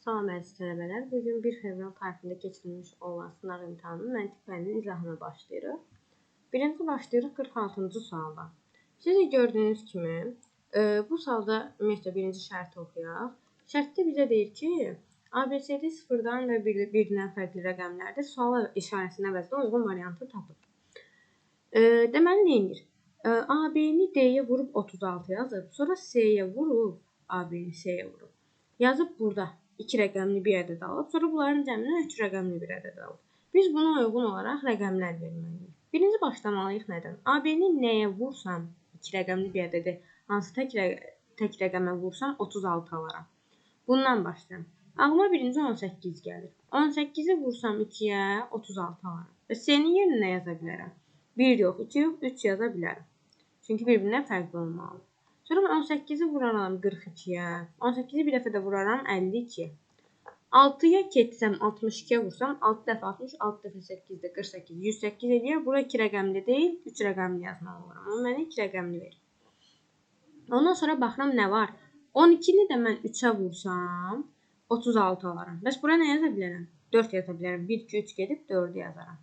Salam əziz tələbələr. Bugün 1 fevral tarixində keçirilmiş olan sınaq imtahanının məntiq fənninin izahına başlayırıq. Birinci başlayırıq 46-cı sualdan. Siz də gördüyünüz kimi bu sualda ümumiyyətlə birinci şərti oxuyaq. Şərtdə bizə deyir ki, ABCD sıfırdan və birdən fərqli rəqəmlərdə sual işarəsinin əvəzinə uyğun variantı tapın. Deməli neyinir? AB-ni D-yə vurub 36 yazıb, sonra C-yə vurub, AB-ni C-yə vurub. Yazıb burada 2 rəqəmli bir ədəd alıb, sonra bunların cəminə 3 rəqəmli bir ədəd alıb. Biz buna uyğun olaraq rəqəmlər verməliyik. Birinci başlamalıyıq nədən? AB-ni nəyə vursam, 2 rəqəmli bir ədədi hansı tək rəqəmə vursam 36 alaram. Bundan başlayıram. Ağlıma birinci 18 gəlir. 18-i vursam 2-yə 36 alaram. Və C-nin yerinə nə yaza bilərəm? 1 yox, 2 yox, 3 yaza bilərəm. Çünki bir-birindən fərqli olmalı. Sonra 18-i vuraram 42-yə, 18-i bir dəfə də vuraram 52-yə. 6-ya keçsəm 62-yə vursam, 6 dəfə 60, 6 dəfə 8 də 48, 108 edir. Bura 2 rəqəmli deyil, 3 rəqəmli yazmalı olaram. Amma mənə 2 rəqəmli verir. Ondan sonra baxıram nə var? 12-ni də mən 3-ə vursam, 36 alaram. Bəs bura nə yaza bilərəm? 4 yaza bilərəm. 1, 2, 3 gedib 4-ü yazaram.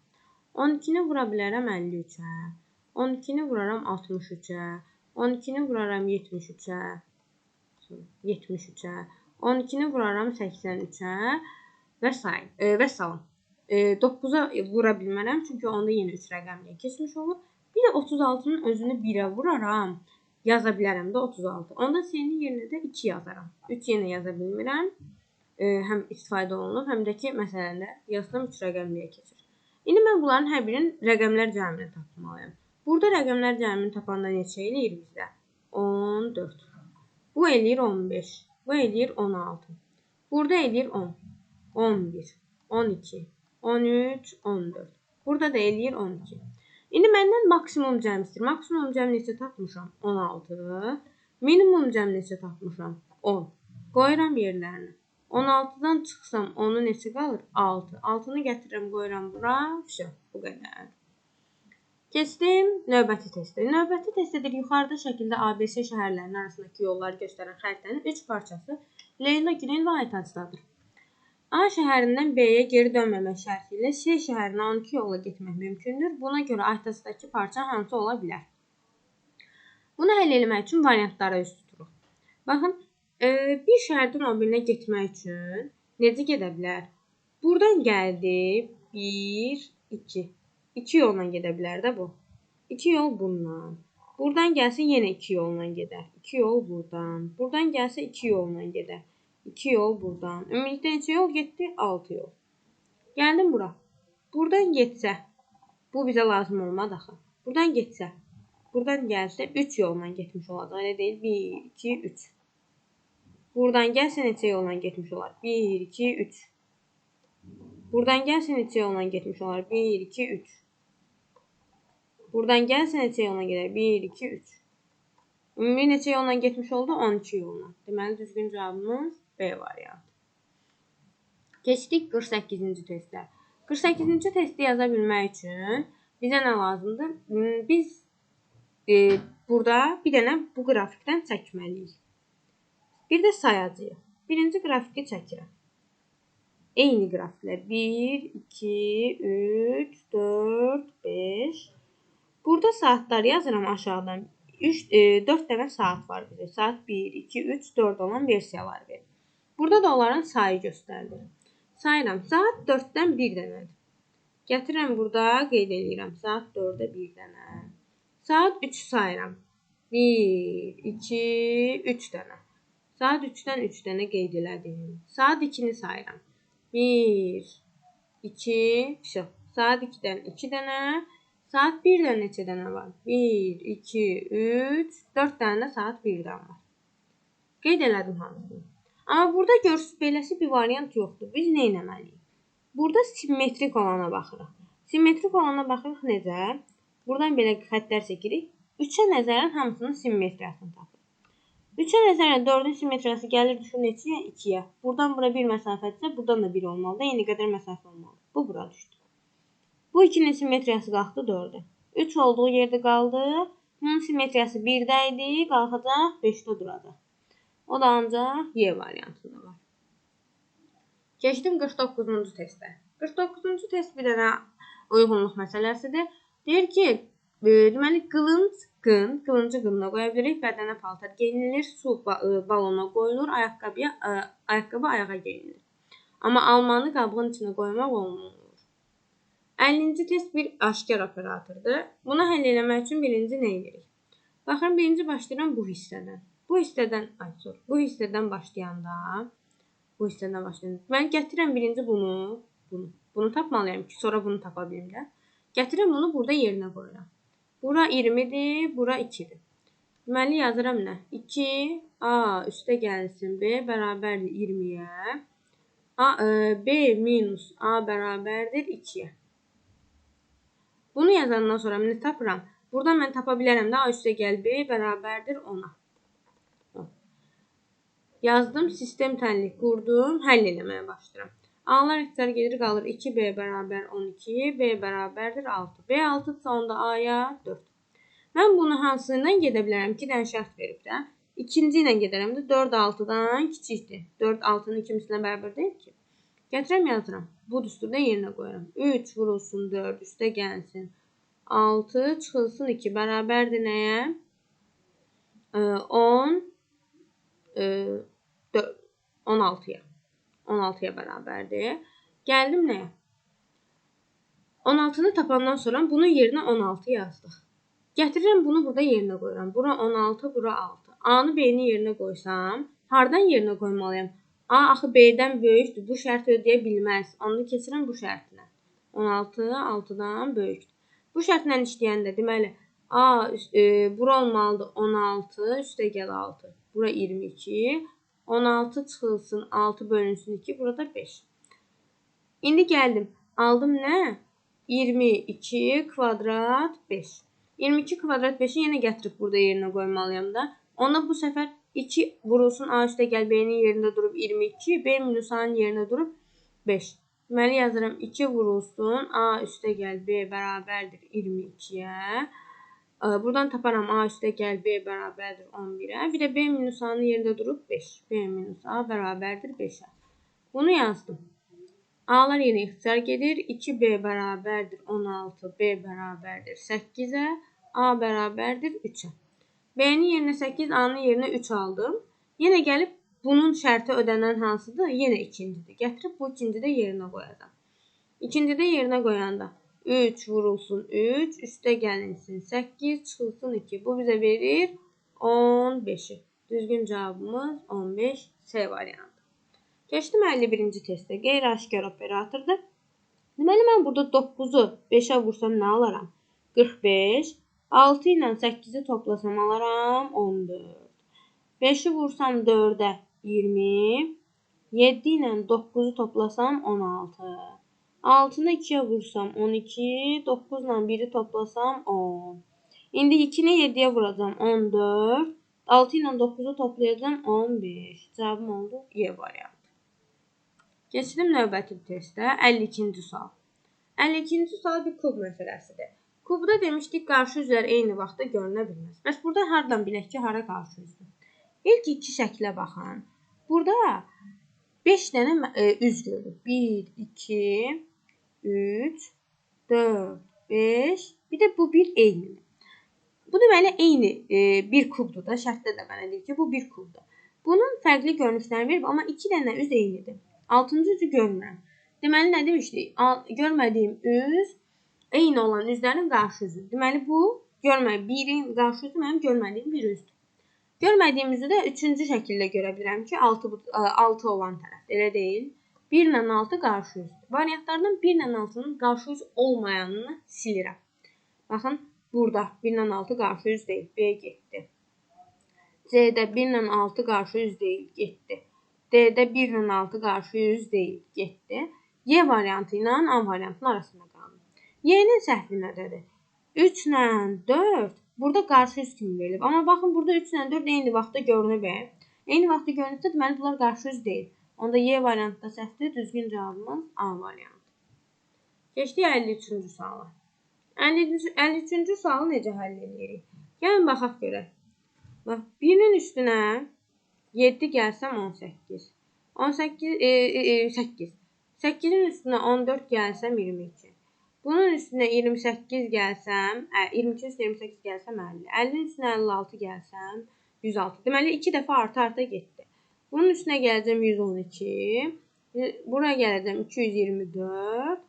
12-ni vura bilərəm 53-ə. 12-ni vuraram 63-ə. 12-ni vuraram 73-ə, 12-ni vuraram 83-ə və salam. 9-a vura bilmərəm, çünki onda yenə 3 rəqəmliyə keçmiş olur. Bir də 36-nın özünü 1-ə vuraram, yaza bilərəm də 36. Onda C-nin yerinə də 2 yazaram. 3 yenə yaza bilmirəm, həm istifadə olunub, həm də ki, məsələndə yazsam 3 rəqəmliyə keçir. İndi mən bunların hər birinin rəqəmlər cəmini tapmalıyam. Burada rəqəmlər cəmini tapanda neçə eləyir bizdə? 14. Bu eləyir 15. Bu eləyir 16. Burada eləyir 10. 11. 12. 13. 14. Burada da eləyir 12. İndi məndən maksimum cəm istəyir. Maksimum cəm neçə tapmışam? 16. Minimum cəm neçə tapmışam? 10. Qoyuram yerlərini. 16-dan çıxsam 10-u neçə qalır? 6. 6-nı gətirirəm, qoyuram bura. Bu qədər. Keçdim növbəti testə. Növbəti testdə yuxarıda şəkildə ABC şəhərlərinin arasındakı yolları göstərən xəritənin 3 parçası Leyla, Günel və Aytacdadır. A şəhərindən B-yə geri dönməmək şərti ilə C şəhərinə 12 yolla getmək mümkündür. Buna görə Aytacdakı parça hansı ola bilər? Bunu həll etmək üçün variantlara üst tuturuq. Baxın, bir şəhərdən o birinə getmək üçün necə gedə bilər? Buradan gəldi 1, 2. 2 yolla gedə bilər də bu. 2 yol bundan. Buradan gəlsə yenə 2 yolla gedər. 2 yol buradan. Buradan gəlsə 2 yolla gedər. 2 yol buradan. Ümumilikdə neçə yol getdi? 6 yol. Gəldim bura. Buradan getsə, bu bizə lazım olmadı axı. Buradan getsə, buradan gəlsə 3 yolla getmiş olacaq. Elə deyil? 1, 2, 3. Buradan gəlsə neçə yolla getmiş olar? 1, 2, 3. Buradan gəlsə neçə yolla getmiş olar? 1, 2, 3. Buradan gəlsə neçə yolla gedər? 1, 2, 3. Ümumi neçə yolla getmiş oldu? 12 yolla. Deməli, düzgün cavabımız B variantı. Keçdik 48-ci testə. 48-ci testi yaza bilmək üçün bizə nə lazımdır? Biz burada bir dənə bu qrafikdən çəkməliyik. Bir də sayacağıq. Birinci qrafiki çəkirəm. Eyni qrafiklər. 1, 2, 3, 4, 5. Burada saatlar yazıram aşağıdan. 4 dənə saat var bizə. Saat 1, 2, 3, 4 olan versiyalar verir. Burada da onların sayı göstərilir. Sayıram. Saat 4-dən 1 dənədir. Gətirirəm burada, qeyd edirəm. Saat 4-də 1 dənə. Saat 3 sayıram. 1, 2, 3 dənə. Saat 3-dən 3 dənə qeyd elədim. Saat 2-ni sayıram. 1, 2, saat 2-dən 2 dənə. Saat 1-dən neçə dənə var? 1, 2, 3, 4 dənə də saat 1-dən var. Qeyd elədim hamısını. Amma burada görürsünüz, beləsi bir variant yoxdur. Biz nə etməliyik? Burada simmetrik olana baxırıq. Simmetrik olana baxırıq necə? Buradan belə xəttlər çəkirik. 3-ə nəzərən hamısının simmetriyasını tapırıq. 3-ə nəzərən 4-ün simmetriyası gəlir düşür neçəyə? 2-yə. Buradan bura 1 məsafədirsə, buradan da 1 olmalıdır. Eyni qədər məsafə olmalıdır. Bu bura düşdü. Bu 2-nin simmetriyası qalxdı 4-ə. 3 olduğu yerdə qaldı. Bunun simmetriyası 1-də idi. Qalxacaq 5-də duracaq. O da ancaq Y variantında var. Keçdim 49-cu testə. 49-cu test bir dənə uyğunluq məsələsidir. Deyir ki, deməli qılıncı qınına qoya bilirik, bədənə paltar geyinilir, su balona qoyulur, ayaqqabı ayağa geyinilir. Amma almanı qabığın içinə qoymaq olmur. 50-ci test bir aşkar operatordur. Bunu həll etmək üçün birinci nə edirik? Baxın, birinci başlayıram bu hissədən. Bu hissədən başlayanda mən gətirəm birinci bunu tapmalıyam ki, sonra bunu tapa bilim də. Gətirəm bunu burada yerinə qoyuram. Bura 20-dir, bura 2-dir. Deməli yazıram nə? 2 A üstə gəlsin B bərabərdir 20-yə. B minus A bərabərdir 2-yə. Bunu yazandan sonra nə tapıram? Buradan mən tapa bilərəm də A üstə gəl B bərabərdir 10-a. Yazdım, sistem tənlik qurdum, həll eləməyə başlayıram. A'lar ixtisar gedir, qalır 2B bərabər 12, B bərabərdir 6. B 6-dırsa onda A'ya 4. Mən bunu hansından gedə bilərəm? 2 dənə şərt verib də. İkinci ilə gedərəm də 4 6-dan kiçikdir. 4 6-nın ikisinə bərabər deyil ki. Gətirəm yazıram. Bu düsturda yerinə qoyuram. 3 vurulsun 4 üstə gəlsin. 6 çıxılsın 2 bərabərdir nəyə? 16-ya. 16-ya bərabərdir. Gəldim nəyə? 16-nı tapandan sonra bunun yerinə 16 yazdıq. Gətirirəm bunu burada yerinə qoyuram. Bura 16, bura 6. A-nı B-nin yerinə qoysam, hardan yerinə qoymalıyam? A axı B-dən böyükdür. Bu şərti ödəyə bilməz. Onu keçirəm bu şərtinə. 16 6-dan böyükdür. Bu şərtlə işləyəndə deməli A bura olmalıdır 16 üstə gəl 6. Bura 22. 16 çıxılsın 6 bölünsün 2. Burada 5. İndi gəldim. Aldım nə? 22 kvadrat 5. 22 kvadrat 5-i yenə gətirib burada yerinə qoymalıyam da. Onda bu səfər 2 vurulsun A üstə gəl B-nin yerində durub 22. B minus A-nın yerində durub 5. Deməli yazıram 2 vurulsun A üstə gəl B bərabərdir 22-yə. Buradan taparam A üstə gəl B bərabərdir 11-ə. Bir də B minus A-nın yerində durub 5. B minus A bərabərdir 5-ə. Bunu yazdım. A-lar yenə ixtisar gedir. 2B bərabərdir 16. B bərabərdir 8-ə. A bərabərdir 3-ə. B-nin yerinə 8, A-nın yerinə 3 aldım. Yenə gəlib bunun şərti ödənən hansıdır? Yenə ikincidir. Gətirib bu ikincidə yerinə qoyacam. İkincidə yerinə qoyanda 3 vurulsun 3, üstə gəlinsin 8, çıxılsın 2. Bu bizə verir 15-i. Düzgün cavabımız 15 C variantı. Keçdim 51-ci testə. Qeyri-aşkar operatordur. Deməli, mən burada 9-u 5-ə vursam nə alaram? 45. 6 ilə 8-i toplasam alaram 14. 5-i vursam 4-ə 20. 7 ilə 9-u toplasam 16. 6-nı 2-yə vursam 12. 9 ilə 1-i toplasam 10. İndi 2-ni 7-yə vuracam 14. 6 ilə 9-u toplayacam 15. Cavabım oldu Y variantı. Keçdim növbəti testə. 52-ci sual. 52-ci sual bir kub məsələsidir. Kubda demişdik, qarşı üzlər eyni vaxtda görünə bilməz. Bəs burada hardan bilək ki, hara qarşı üzdür? İlk iki şəklə baxın. Burada 5 dənə üz görürük. 1, 2, 3, 4, 5. Bir də bu bir eynidir. Bu deməli eyni bir kubdur da. Şərtdə də mənə deyir ki, bu bir kubdur. Bunun fərqli görünüşlərini verib, amma 2 dənə üz eynidir. 6-cı üzü görmürəm. Deməli nə demişdik? Görmədiyim üz eyni olan üzlərin qarşı üzüdür. Deməli bu birin qarşı üzü mənim görmədiyim bir üzdür. Görmədiyim üzü də 3-cü şəkildə görə bilirəm ki, 6 olan tərəf. Elə deyil. 1 ilə 6 qarşı üzdür. Variantlardan 1 ilə 6-nın qarşı üz olmayanını silirəm. Baxın, burada 1 ilə 6 qarşı üz deyil. B getdi. C-də 1 ilə 6 qarşı üz deyil. Getdi. D-də 1 ilə 6 qarşı üz deyil. Getdi. Y variantı ilə A variantının arasında qaldı. Y-nin səhvi nədədir? 3 ilə 4 burada qarşı üz kimi verilib. Amma baxın, burada 3 ilə 4 eyni vaxtda görünüb. Eyni vaxtda görünürsə, deməli bunlar qarşı üz deyil. Onda Y variantı da səhvdir. Düzgün cavabımız A variantı. Keçdik 53-cü suala. 53-cü sualı necə həll edirik? Gəlin baxaq görək. Bax, 1-nin üstünə 7 gəlsəm 18. 8. 8'in üstünə 14 gəlsəm 22. Bunun üstünə 28 gəlsəm, 22-nin üstünə 28 gəlsəm 50. 50-nin üstünə 56 gəlsəm 106. Deməli 2 dəfə arta-arta getdi. Bunun üstünə gələcəm 112. Buraya gələcəm 224.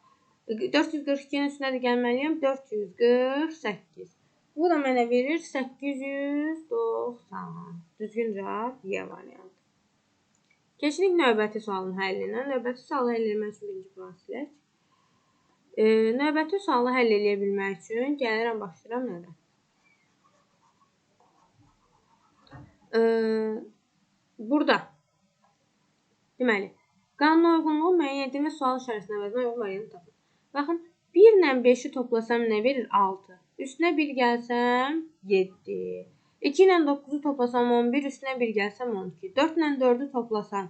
442-nin üstünə də gəlməliyəm 448. Bu da mənə verir 890. Düzgün cavab Y variantı. Keçirik növbəti sualın həllinə. Növbəti sualı həll etmək üçün birinci plan silək. Növbəti sualı həll edə bilmək üçün gəlirəm, başlayıram nədən? Burada. Deməli, qanuna uyğunluğu müəyyən edin və sual işarəsindən əvəzinə uyğun variantı tapın. Baxın, 1 ilə 5-i toplasam nə verir? 6. Üstünə 1 gəlsəm 7. 2 ilə 9-u toplasam 11, üstünə 1 gəlsəm 12. 4 ilə 4-ü toplasam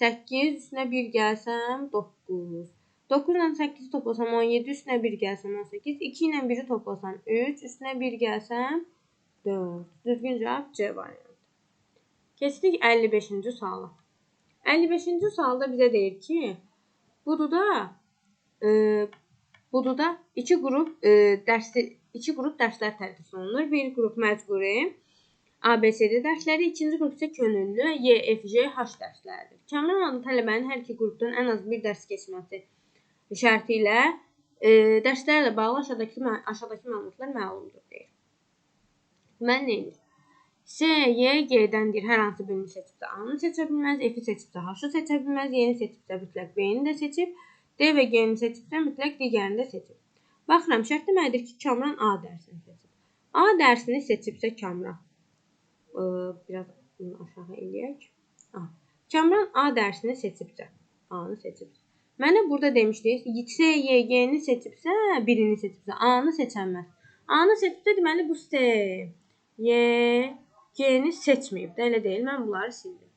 8, üstünə 1 gəlsəm 9. 9 ilə 8-i toplasam 17, üstünə 1 gəlsəm 18. 2 ilə 1-i toplasam 3, üstünə 1 gəlsəm 4. Düzgün cavab C variantı. Keçdik 55-ci suala. 55-ci sualda bizə deyir ki, Bududa iki qrup dərslər tədris olunur. Bir qrup məcburi ABCD dərsləri, ikinci qrup isə könüllü YFJH dərsləridir. Kamran adlı tələbənin hər iki qrupdan ən az bir dərs keçməsi şərti ilə dərslərlə bağlı aşağıdakı məlumatlar məlumdur deyir. Mən nə edir? C, Y, G-dəndir. Hər hansı birini seçibsə A-nı seçə bilməz, F-i seçibsə H-ı seçə bilməz, Y-ni seçibsə mütləq B-ni də seçib, D və G-ni seçibsə mütləq digərini də seçib. Baxıram, şərtdə mənədir ki, Kamran A dərsini seçib. A dərsini seçibsə Kamran. Biraz aşağı eləyək. Kamran A dərsini seçibsə, A-nı seçibsə. Mənə burada demişdik, C, Y, G-ni seçibsə, birini seçibsə, A-nı seçənməz. A-nı seçibsə, deməli bu C, Y, G-ni seçməyib də, elə deyil. Mən bunları sildim.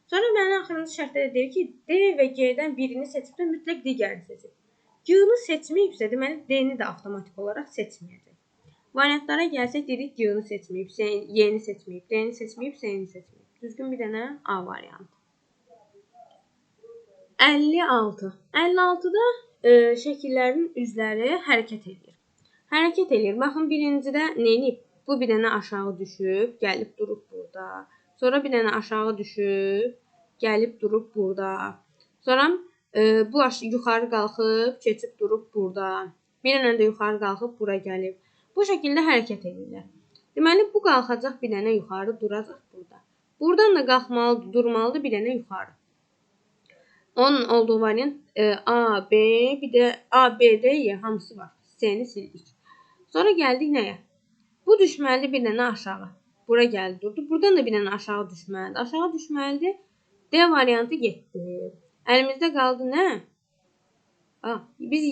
Sonra mənə axırıncı şərtdə deyir ki, D və G-dən birini seçibsə, mütləq digərini seçib. G-ni seçməyibsə, deməli D-ni də avtomatik olaraq seçməyəcək. Variantlara gəlsək, dedik G-ni seçməyib, Y-ni seçməyib, D-ni seçməyib, S-ni seçməyib. Düzgün bir dənə A variantı. 56. 56-da şəkillərin üzləri hərəkət edir. Hərəkət edir. Baxın, birincidə nə edib? Bu bir dənə aşağı düşüb, gəlib durub burada. Sonra bir dənə aşağı düşüb, gəlib durub burada. Sonra bu yuxarı qalxıb, keçib durub burada. Bir dənə də yuxarı qalxıb bura gəlib. Bu şəkildə hərəkət edirlər. Deməli, bu qalxacaq bir dənə yuxarı, duracaq burada. Buradan da qalxmalıdır, durmalıdır bir dənə yuxarı. Onun olduğu variant A, B, bir də A, B, D, Y hamısı var. C-ni sildik. Sonra gəldik nəyə? Bu düşməlidir bir dənə aşağı. Bura gəldi, durdu. Buradan da bir dənə aşağı düşməlidir. Aşağı düşməlidir. D variantı getdi. Əlimizdə qaldı nə? Biz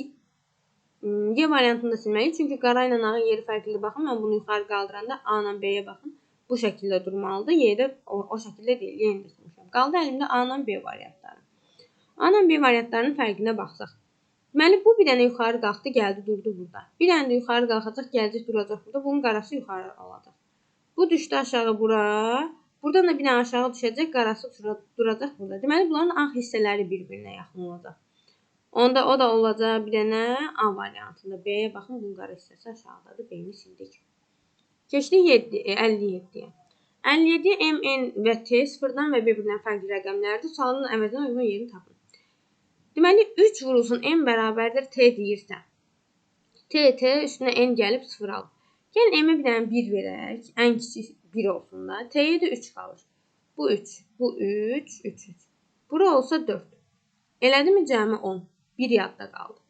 Y variantını da silməliyik. Çünki qara ilə ağın yeri fərqlidir. Baxın, mən bunu yuxarı qaldıranda A ilə B-yə baxın. Bu şəkildə durmalıdır. Y-də o şəkildə deyil. Y-ni də silmişəm. Qaldı əlimdə A ilə B variantları. A ilə B variantlarının fərqinə baxsaq. Deməli, bu bir dənə yuxarı qalxdı, gəldi, durdu burada. Bir dənə də yuxarı qalxacaq, gələcək, duracaq burada. Bunun qarası yuxarı alacaq. Bu düşdü aşağı bura. Buradan da bir dənə aşağı düşəcək, qarası duracaq burada. Deməli, bunların ağ hissələri bir-birinə yaxın olacaq. Onda o da olacaq bir dənə A variantında. B-yə baxın, bunun qara hissəsi aşağıdadır. B-ni sildik. Keçdik 57-yə. 57-yə M, N və T sıfırdan və bir-birindən fərqli rəqəmlərdir. Sualın əvəzinə uyğun yerini tapın. Deməli, 3 vurulsun N bərabərdir T deyirsə. T üstünə N gəlib 0 alır. Gəlin M-ə bir dənə 1 verək. Ən kiçik 1 olsun da. T-yə də 3 qalır. Bu 3. Bu 3. 3. Bura olsa 4. Elədi mi cəmi 10? 1 yadda qaldı.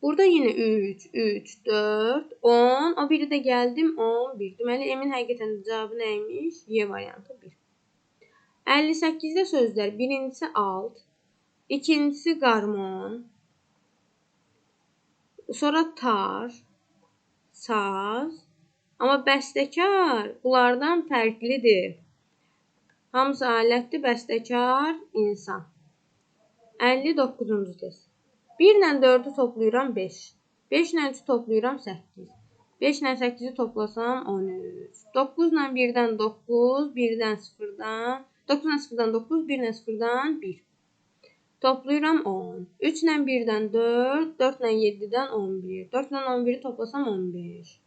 Burada yenə 3, 3, 4, 10. O biri də gəldim 11. Deməli, M-in həqiqətən cavabı nəymiş? Y variantı 1. 58-də sözlər. Birincisi alt. İkincisi qarmon. Sonra tar. Saz. Amma bəstəkar bunlardan fərqlidir. Hamısı alətdir, bəstəkar insan. 59-cu test. 1 ilə 4-ü toplayıram 5. 5 ilə 3-ü toplayıram 8. 5 ilə 8-i toplasam 13. 9 ilə 1-dən 9, 1-dən 0-dan 9-dan 0-dan 9, 1-dən 0-dan 1. Toplayıram 10. 3-lə 1-dən 4, 4-lə 7-dən 11. 4-lə 11-i toplasam 15.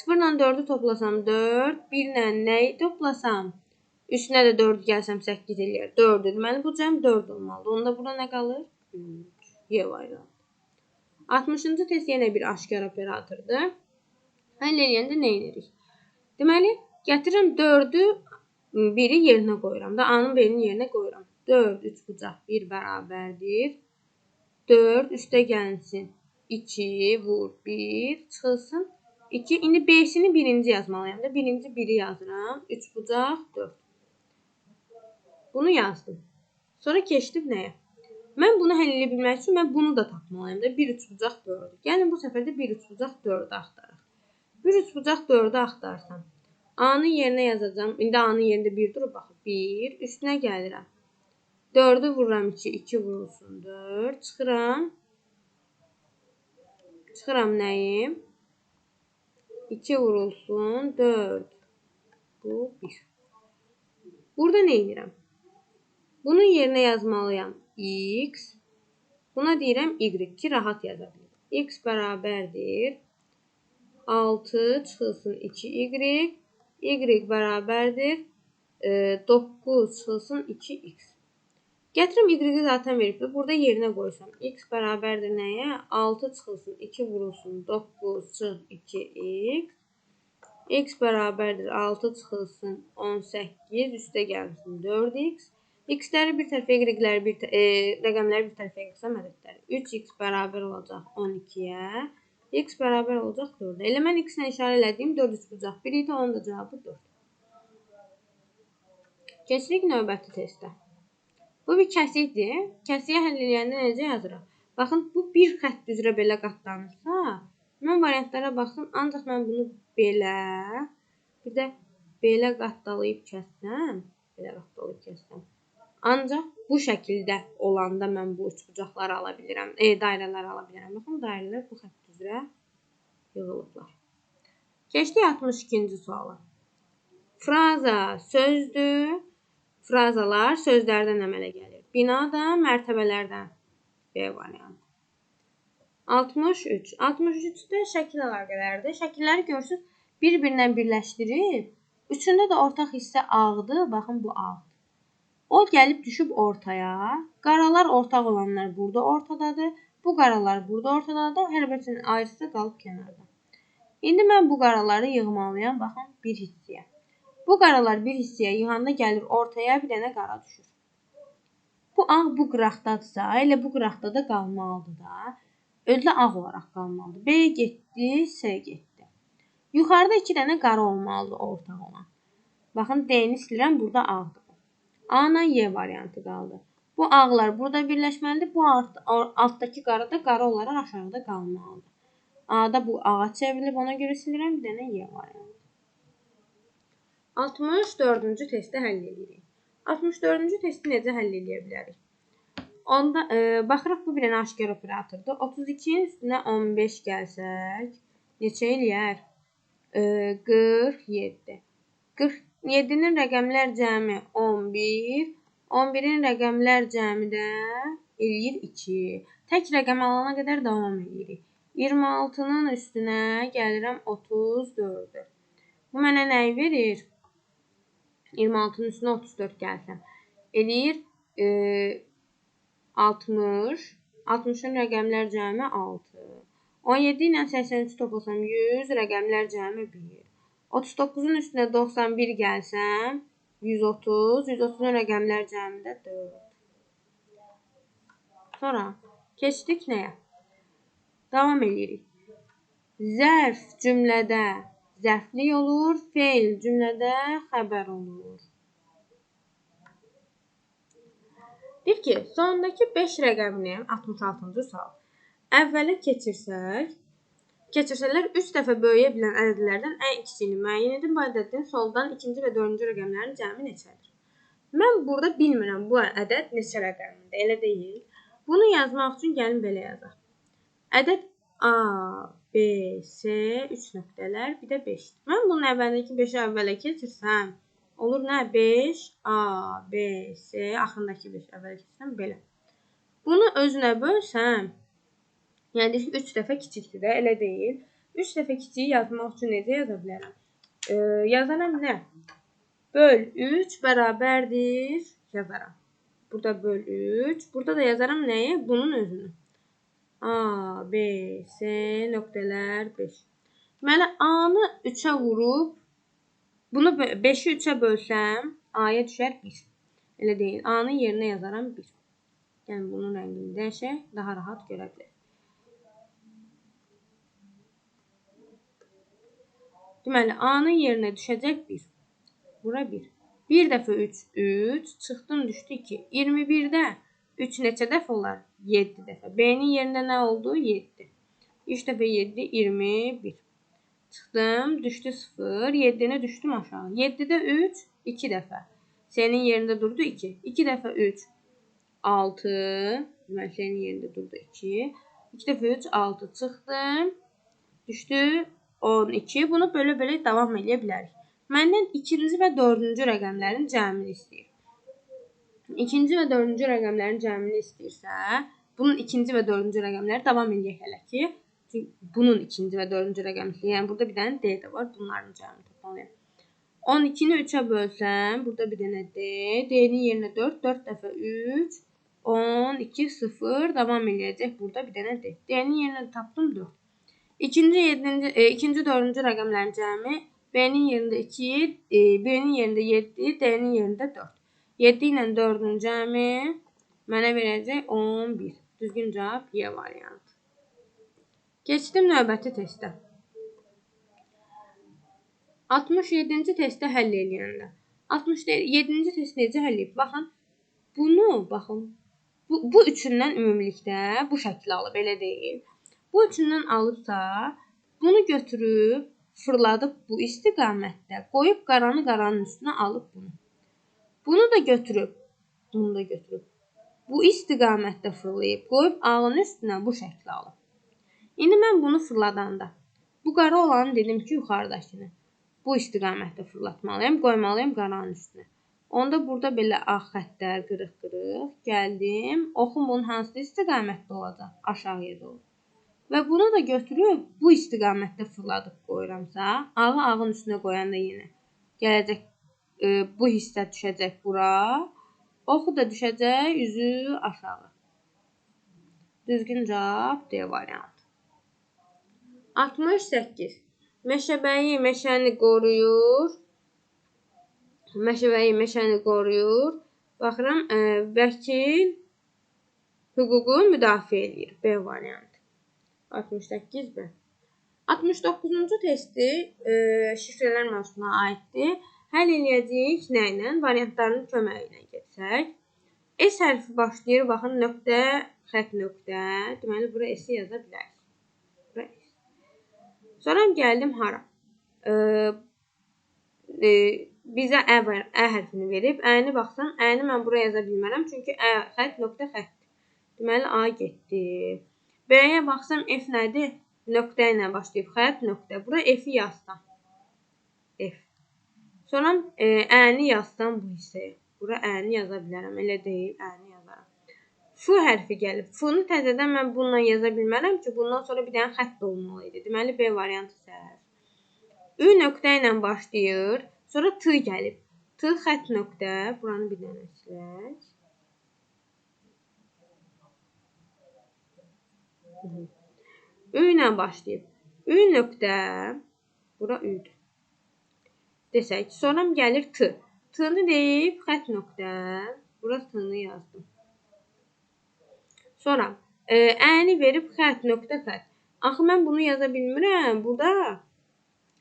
0-lə 4-ü toplasam 4, 1-lə nəyi toplasam? Üstünə də 4 gəlsəm 8 eləyər. 4-dür. Deməli bu cəm 4 olmalıdır. Onda bura nə qalır? 3. Y variantı. 60-cı test yenə bir aşkar operatordur. Həll eləyəndə nə edirik? Deməli, gətirirəm 4-ü 1-i yerinə qoyuram da. A-nın B-nin yerinə qoyuram. 4, 3 bucaq 1 bərabərdir. 4 üstə gəlsin. 2 vur 1 çıxılsın. 2. İndi B-sini birinci yazmalıyam da. Birinci 1-i yazıram. 3 bucaq 4. Bunu yazdım. Sonra keçdim nəyə? Mən bunu həll edə bilmək üçün mən bunu da tapmalıyam da. 1 3 bucaq 4. Gəlin bu səfər də 1 3 bucaq 4-ü axtaraq. 1 3 bucaq 4-ü axtarsam. A-nın yerinə yazacağam. İndi A-nın yerində 1 durur. Baxın 1. Üstünə gəlirəm. 4-ü vururam 2. 2 vurulsun 4. Çıxıram. Çıxıram nəyim? 2 vurulsun 4. Bu 1. Burada nə edirəm? Bunun yerinə yazmalıyam x. Buna deyirəm y ki, rahat yaza bilim. X bərabərdir. 6 çıxılsın 2y. Y bərabərdir. 9 çıxılsın 2x. Gətirim y-i zaten veribdir. Burada yerinə qoysam. X bərabərdir nəyə? 6 çıxılsın 2 vurulsun 9 çıx 2x. X bərabərdir 6 çıxılsın 18 üstə gəlsin 4x. X-ləri bir tərəfə, y-ləri rəqəmləri bir tərəfə yığsam ədədləri. 3x bərabər olacaq 12-yə. X bərabər olacaq 4-ə. Elə mən x-lə işarə elədiyim 4 3 bucaq 1 idi. Onun da cavabı 4. Keçirik növbəti testə. Bu bir kəsikdir. Kəsiyə həll eləyəndə necə yazırıq? Baxın, bu bir xətt üzrə belə qatlanırsa, mən variantlara baxsam, ancaq mən bunu belə, bir də belə qatdalayıb kəssəm, ancaq bu şəkildə olanda mən bu üçbucaqları ala bilirəm, dairələri ala bilirəm. Baxın, dairələr bu xətt üzrə yığılıblar. Keçdik 62-ci suala. Fraza sözdür. Frazalar sözlərdən əmələ gəlir. Binadan, mərtəbələrdən. B variantı. 63. 63-də şəkil əlaqələrdir. Şəkilləri görürsünüz, bir-birinə birləşdirib. Üçündə də ortaq hissə ağdır. Baxın, bu ağdır. O gəlib düşüb ortaya. Qaralar ortaq olanlar burada ortadadır. Bu qaralar burada ortadadır. Hər birisinin ayrısı qalıb kənarda. İndi mən bu qaraları yığmalıyam. Baxın, bir hissəyə. Bu qaralar bir hissəyə yığanda gəlir ortaya bir dənə qara düşür. Bu ağ bu qıraqdadırsa, elə bu qıraqda da qalmalıdır da. Özü də ağ olaraq qalmalıdır. B getdi, S getdi. Yuxarıda 2 dənə qara olmalıdır ortaq olan. Baxın, D-ni silirəm, burada ağdır. A-la Y variantı qaldı. Bu ağlar burada birləşməlidir. Bu altdakı qara da qara olaraq aşağıda qalmalıdır. A-da bu ağa çevrilib, ona görə silirəm, bir dənə Y variantı. 64-cü testi həll edirik. 64-cü testi necə həll edə bilərik? Onda baxırıq, bu bir dənə aşkar operatordur. 32-nin üstünə 15 gəlsək, neçə eləyər? 47. 47-nin rəqəmlər cəmi 11. 11-in rəqəmlər cəmi də eləyir 2. Tək rəqəm alana qədər davam edirik. 26-nın üstünə gəlirəm 34-dür. Bu mənə nəyi verir? 26-nın üstünə 34 gəlsəm. Eləyir 60. 60-ın rəqəmlər cəmi 6. 17 ilə 83 toplasam 100, rəqəmlər cəmi 1. 39-un üstünə 91 gəlsəm 130. 130-un rəqəmlər cəmi də 4. Sonra keçdik nəyə? Davam edirik. Zərf cümlədə zərflik olur, feil cümlədə xəbər olur. Deyir ki, sondakı 5 rəqəmini 66-cı sual əvvələ keçirsələr 3 dəfə böyüyə bilən ədədlərdən ən kiçiyini müəyyən edin. Bu ədədin soldan 2-ci və 4-cü rəqəmlərin cəmi neçədir? Mən burada bilmirəm bu ədəd neçə rəqəmdir, elə deyil. Bunu yazmaq üçün gəlin belə yazaq. Ədəd A, B, C, 3 nöqtələr, bir də 5. Mən bunun əvvəlindəki 5-i əvvələ keçirsəm, Olur nə? 5 A, B, C, axırındakı 5 əvvəl keçsəm belə. Bunu özünə bölsəm, yəni 3 dəfə kiçikdir də, elə deyil. 3 dəfə kiçiyi yazmaq üçün necə yaza bilərəm? Yazaram nə? Böl 3 bərabərdir yazaram. Burada böl 3. Burada da yazaram nəyi? Bunun özünü. A, B, C, nöqtələr 5. Deməli, A-nı 3-ə vurub, bunu 5-i 3-ə bölsəm, A-ya düşər 1. Elə deyil. A-nın yerinə yazaram 1. Yəni, bunun rəngini dəyişək, daha rahat görə bilərik. Deməli, A-nın yerinə düşəcək 1. Bura 1. 1 dəfə 3, 3. Çıxdım, düşdü 2. 21-də 3 neçə dəfə olar? 7 dəfə. B-nin yerində nə oldu? 7. 3 dəfə 7, 21. Çıxdım, düşdü 0. 7-ni düşdüm aşağı. 7-də 3, 2 dəfə. C-nin yerində durdu 2. 2 dəfə 3, 6. Deməli, C-nin yerində durdu 2. 2 dəfə 3, 6. Çıxdım, düşdü 12. Bunu bölə-bölə davam edə bilərik. Məndən ikinci və dördüncü rəqəmlərin cəmini istəyir. İkinci və dördüncü rəqəmlərin cəmini istəyirsə, bunun ikinci və dördüncü rəqəmləri davam edək hələ ki. Bunun ikinci və dördüncü rəqəmi, yəni burada bir dənə D də var, bunların cəmini toplayaq. 12-ni 3-ə bölsəm, burada bir dənə D, D-nin yerinə 4, 4 dəfə 3, 12, 0, davam edəcək burada bir dənə D. D-nin yerinə tapdım 4. İkinci, dördüncü rəqəmlərin cəmi B-nin yerində 2, B-nin yerində 7, D-nin yerində 4. 7 ilə 4-ün cəmi mənə verəcək 11. Düzgün cavab Y variantı. Keçdim növbəti testə. 67-ci testdə həll eləyəndə. 67-ci test necə həll edib? Baxın, baxın. Bu üçündən ümumilikdə bu şəkli alıb, elə deyil. Bu üçündən alıbsa, bunu götürüb, fırladıb bu istiqamətdə, qoyub qaranın üstünə alıb bunu. Bunu da götürüb, bu istiqamətdə fırlayıb, qoyub ağın üstünə bu şəkli alıb. İndi mən bunu fırladanda, bu qara olanı dedim ki, yuxarıdakını bu istiqamətdə fırlatmalıyam, qoymalıyam qaranın üstünə. Onda burada belə ağ xəttlər, qırıq-qırıq gəldim. Oxum bunun hansı istiqamətdə olacaq? Aşağıya doğru. Və bunu da götürüb bu istiqamətdə fırladıb qoyuramsa, ağı ağın üstünə qoyanda yenə gələcək, bu hissə düşəcək bura. Oxu da düşəcək üzü aşağı. Düzgün cavab D variantı. 68. Meşəbəyi meşəni qoruyur. Baxıram, vəkil hüququ müdafiə edir. B variantı. 68 B. 69-cu testi şifrələr mövzusuna aiddir. Həll eləyəcəyik nə ilə? Variantlarının köməyi ilə getsək. S hərfi başlayır. Baxın, nöqtə, xətt nöqtə. Deməli, bura S-i yaza bilərik. Sonra gəldim hara? Bizə ə hərfini verib. Ə-ni baxsam, ə-ni mən buraya yaza bilmərəm. Çünki ə xətt, nöqtə, xəttdir. Deməli, A getdi. B-yə baxsam, F nədir? Nöqtə ilə başlayıb. Xətt, nöqtə. Bura F-i yazsam. F. Sonra ə-ni yazsam bu hissəyə. Bura ə-ni yaza bilərəm. Elə deyil, ə-ni yazaram. F hərfi gəlib. F-ni təzədən mən bununla yaza bilmərəm ki, bundan sonra bir dənə xətt olmalıydı. Deməli, B variantı səhv. Ü nöqtə ilə başlayır. Sonra T gəlib. T xətt nöqtə. Buranı bir dənə silək. Ü ilə başlayıb. Ü nöqtə. Bura Ü'dür. Desək. Sonra gəlir T. T-ni deyib xətt nöqtə. Bura T-ni yazdım. Sonra ə-ni verib xətt, nöqtə, xətt. Axı mən bunu yaza bilmirəm. Burada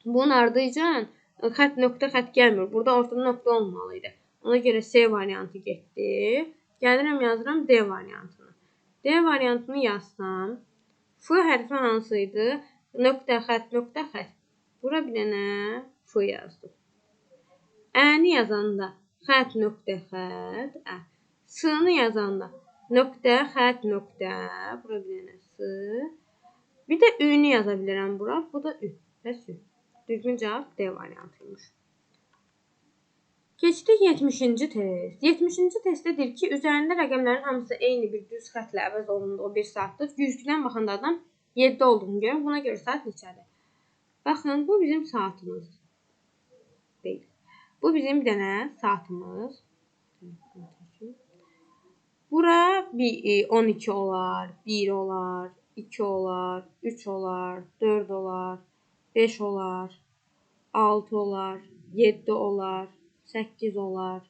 bunun ardıcan xətt, nöqtə, xətt gəlmir. Burada ortada nöqtə olmalıydı. Ona görə C variantı getdi. Gəlirəm, yazıram D variantını. D variantını yazsam, F hərfi hansıydı? Nöqtə, xətt, nöqtə, xətt. Bura bir dənə F yazdım. Ə-ni yazanda xətt, nöqtə, xətt, ə. S-ni yazanda nöqtə, xətt, nöqtə. Bura bir dənə S. Bir də Ü-ni yaza bilirəm bura. Bu da Ü. Bəs Ü. Düzgün cavab D variantıymış. Keçdik 70-ci test. 70-ci testdə deyir ki, üzərində rəqəmlərin hamısı eyni bir düz xətlə əvəz olundu. O 1 saatdır. Güzgüdən baxanda adam 7 olduğunu görür. Buna görə saat neçədir? Baxın, bu bizim saatımız deyil. Bu bizim bir dənə saatımız. Bura 12 olar, 1 olar, 2 olar, 3 olar, 4 olar, 5 olar, 6 olar, 7 olar, 8 olar,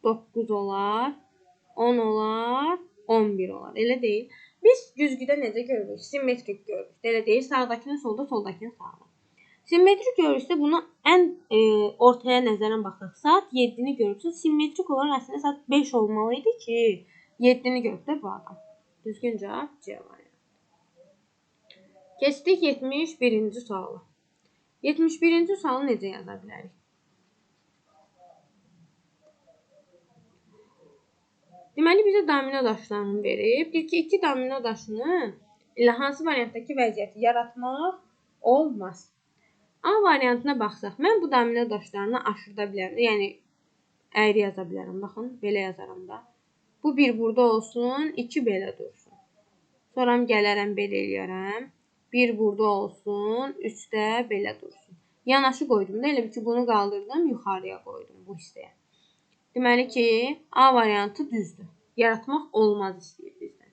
9 olar, 10 olar, 11 olar. Elə deyil. Biz güzgüdə necə görürük? Simmetrik görürük. Elə deyil. Sağdakını solda, soldakını sağda. Simmetrik görürüksə bunu ən ortaya nəzərən baxırıq. Saat 7-ni görürsünüz. Simmetrik olaraq əslində saat 5 olmalı idi ki, 7-ni görüb də bu adam. Düzgün cavab C variantı. Keçdik 71-ci suala. 71-ci sualı necə yaza bilərik? Deməli, bizə domino daşlarını verib. Deyir ki, 2 domino daşını ilə hansı variantdakı vəziyyəti yaratmaq olmaz. A variantına baxsaq, mən bu domino daşlarını aşırda bilərəm. Yəni, əyri yaza bilərəm. Baxın, belə yazaram da. Bu 1 burada olsun, 2 belə dursun. Sonra gələrəm, belə eləyərəm. 1 burada olsun, 3 də belə dursun. Yanaşı qoydum da, elə ki, bunu qaldırdım, yuxarıya qoydum bu hissəyə. Deməli ki, A variantı düzdür. Yaratmaq olmaz istəyir bizdən.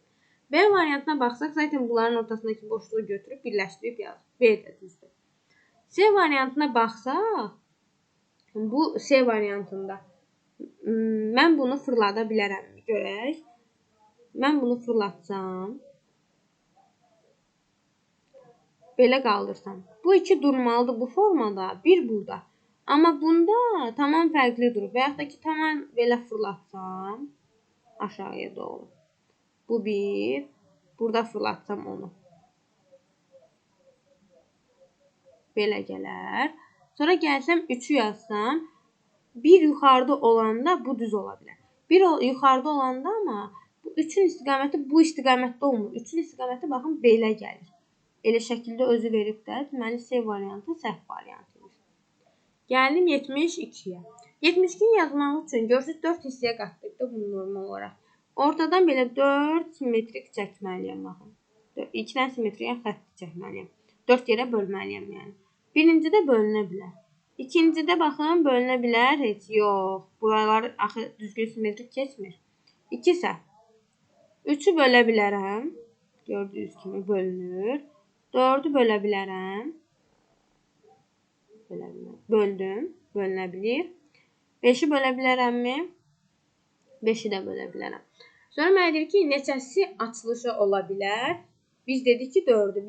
B variantına baxsaq, zaten bunların ortasındakı boşluğu götürüb, birləşdirib yazır. B də düzdür. C variantına baxsaq, bu C variantında mən bunu fırlada bilərəmmi? Görək. Mən bunu fırlatsam, belə qaldırsam. Bu 2 durmalıdır bu formada, 1 burada. Amma bunda tamam fərqli durur. Və yaxud da ki, tamam belə fırlatsam, aşağıya doğru. Bu 1, burada fırlatsam onu. Belə gələr. Sonra gəlsəm 3'ü yazsam, 1 yuxarıda olanda bu düz ola bilər. 1 yuxarıda olanda amma bu 3'ün istiqaməti bu istiqamətdə olmur. 3'ün istiqaməti baxın belə gəlir. Elə şəkildə özü verib də, deməli C variantı səhv variantıymış. Gəldim 72-yə. 72-ni yazmaq üçün görürsünüz 4 hissəyə qatdıq da bunu normal olaraq. Ortadan belə 4 simmetrik çəkməliyəm baxın. 2 dənə simmetrik xətt çəkməliyəm. 4 yerə bölməliyəm yəni. Birincidə bölünə bilər. İkincidə baxın bölünə bilər, heç yox. Buralar axı düzgün simmetrik keçmir. 2 isə 3'ü bölə bilərəm. Gördüyünüz kimi bölünür. 4'ü bölə bilərəm. Böldüm, bölünə bilir. 5'i bölə bilərəmmi? 5'i də bölə bilərəm. Sonra mənə deyir ki, neçəsi açılışı ola bilər? Biz dedik ki 4'ü,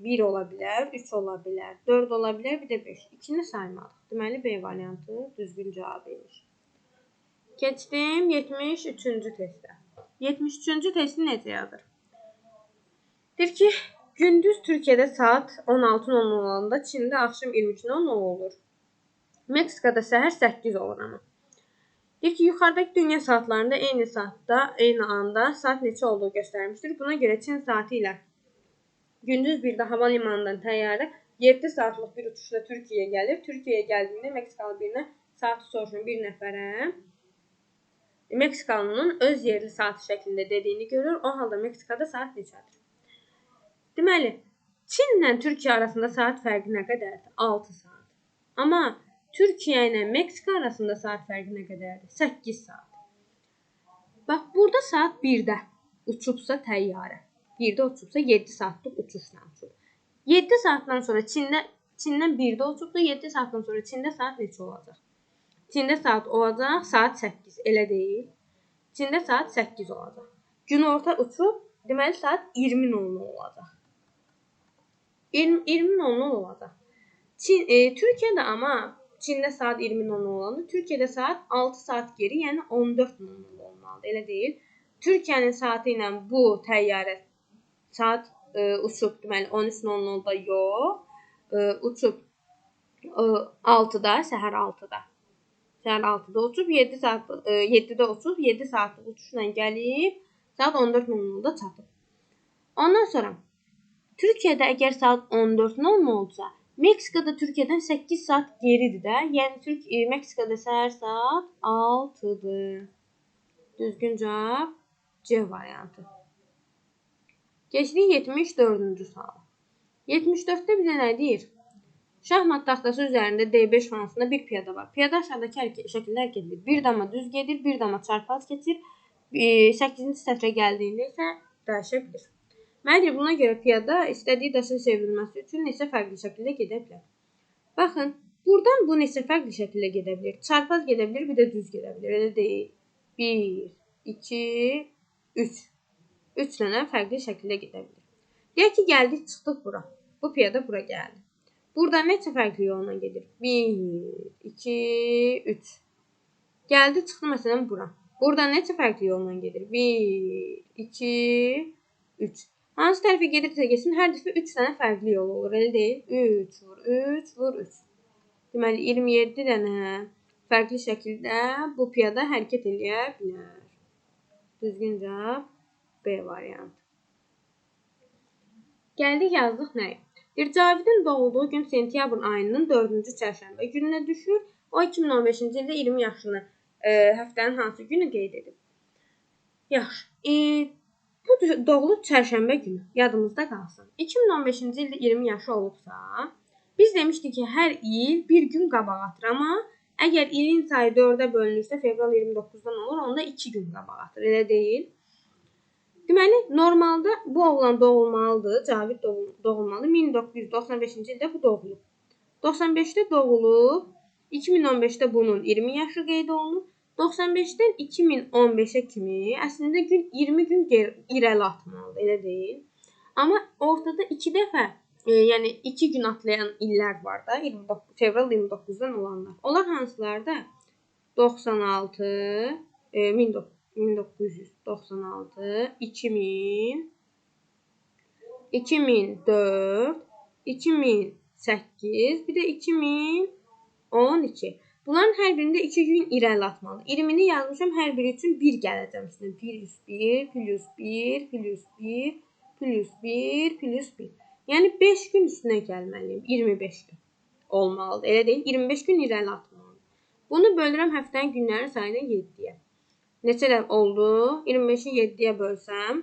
1 ola bilər, 3 ola bilər, 4 ola bilər, bir də 5. 2'ni saymadıq. Deməli, B variantı düzgün cavab imiş. Keçdim 73-cü testə. 73-cü testi necə yazır? Deyir ki, gündüz Türkiyədə saat 16:00 olanda Çində axşam 23:00 olur. Meksikada səhər 8 olur ama. Deyir ki, yuxarıdakı dünya saatlarında eyni saatda, eyni anda saat neçə olduğu göstərmişdir. Buna görə Çin saati ilə gündüz bir də hava limanından təyyarə 7 saatlıq bir uçuşla Türkiyəyə gəlir. Türkiyəyə gəldiyində Meksikalı birinə saatı soruşun bir nəfərə. Meksikalının öz yerli saati şəklində dediyini görür. O halda Meksikada saat neçədir? Deməli, Çinlə Türkiyə arasında saat fərqi nə qədərdir? 6 saat. Amma Türkiyə ilə Meksika arasında saat fərqi nə qədərdir? 8 saat. Bax, burada saat 1-də uçubsa təyyarə. 1-də uçubsa 7 saatlıq uçuşla uçub. 7 saatdan sonra Çindən 1-də uçubsa 7 saatdan sonra Çində saat neçə olacaq? Çində saat olacaq saat 8, elə deyil. Çində saat 8 olacaq. Günorta uçub, deməli saat 20:00 olacaq. 20:00 olacaq. Türkiyədə amma Çində saat 20:00 olanda Türkiyədə saat 6 saat geri, yəni 14:00 olmalıdır, elə deyil. Türkiyənin saatı ilə bu təyyarə saat uçub, deməli 13:00-da yox, uçub 6-da, səhər 6-da. Səhər 6-da uçub, 7-də uçub, 7 saatlıq uçuşla gəlib, saat 14:00-da çatıb. Ondan sonra Türkiyədə əgər saat 14:00 olsa, Meksikada Türkiyədən 8 saat geridir də. Yəni Meksikada səhər saat 6-dır. Düzgün cavab C variantı. Keçdik 74-cü suala. 74-də bizə nə deyir? Şahmat taxtası üzərində D5 fansında bir piyada var. Piyada aşağıdakı şəkildə hərəkət edir. Bir dama düz gedir, bir dama çarpaz keçir. 8-ci sətrə gəldiyində isə dəyişə bilir. Mənə deyir, buna görə piyada istədiyi daşın çevrilməsi üçün neçə fərqli şəkildə gedə bilər. Baxın, buradan bu neçə fərqli şəkildə gedə bilər. Çarpaz gedə bilər, bir də düz gedə bilər. Elə deyil. 1, 2, 3. 3 dənə fərqli şəkildə gedə bilər. Deyək ki, gəldik, çıxdıq bura. Bu piyada bura gəldi. Burada neçə fərqli yolla gedir? 1, 2, 3. Gəldi, çıxdı məsələn bura. Burada neçə fərqli yolla gedir? 1, 2, 3. Hansı tərəfə gedirsə getsin, hər dəfə 3 dənə fərqli yol olur. Elə deyil? 3 vur, 3 vur, 3. Deməli, 27 dənə fərqli şəkildə bu piyada hərəkət edə bilər. Düzgün cavab B variantı. Gəldik, yazdıq nəyə? Cavidin doğulduğu gün sentyabrın ayının 4-cü çərşənbə gününə düşür. O 2015-ci ildə 20 yaşını həftənin hansı günü qeyd edib? Yaxşı. Bu doğulub çərşənbə günü. Yadımızda qalsın. 2015-ci ildə 20 yaşı olubsa, biz demişdik ki, hər il bir gün qabaq atır. Amma əgər ilin sayı 4-ə bölünürsə, fevral 29-dan olur, onda 2 gün qabaq atır. Elə deyil. Deməli, normalda bu oğlan doğulmalıdır. Cavid doğulmalı. 1995-ci ildə bu doğulub. 95-də doğulub. 2015-də bunun 20 yaşı qeyd olunub. 95-dən 2015-ə kimi əslində 20 gün irəli atmalıdır. Elə deyil. Amma ortada 2 dəfə, yəni 2 gün atlayan illər var da. Fevral 29-dan olanlar. Onlar hansılarda? 96, 1996, 2000, 2004, 2008, bir də 2012. Bunların hər birində 2 gün irəli atmalı. 20-ni yazmışam, hər biri üçün 1 gələcəm üstünə. +1, +1, +1, +1, +1. Yəni 5 gün üstünə gəlməliyim. 25 gün olmalıdır. Elə deyil, 25 gün irəli atmalıdır. Bunu bölürəm həftənin günlərin sayına 7-yə. Neçə dəfə oldu? 25-i 7-yə bölsəm,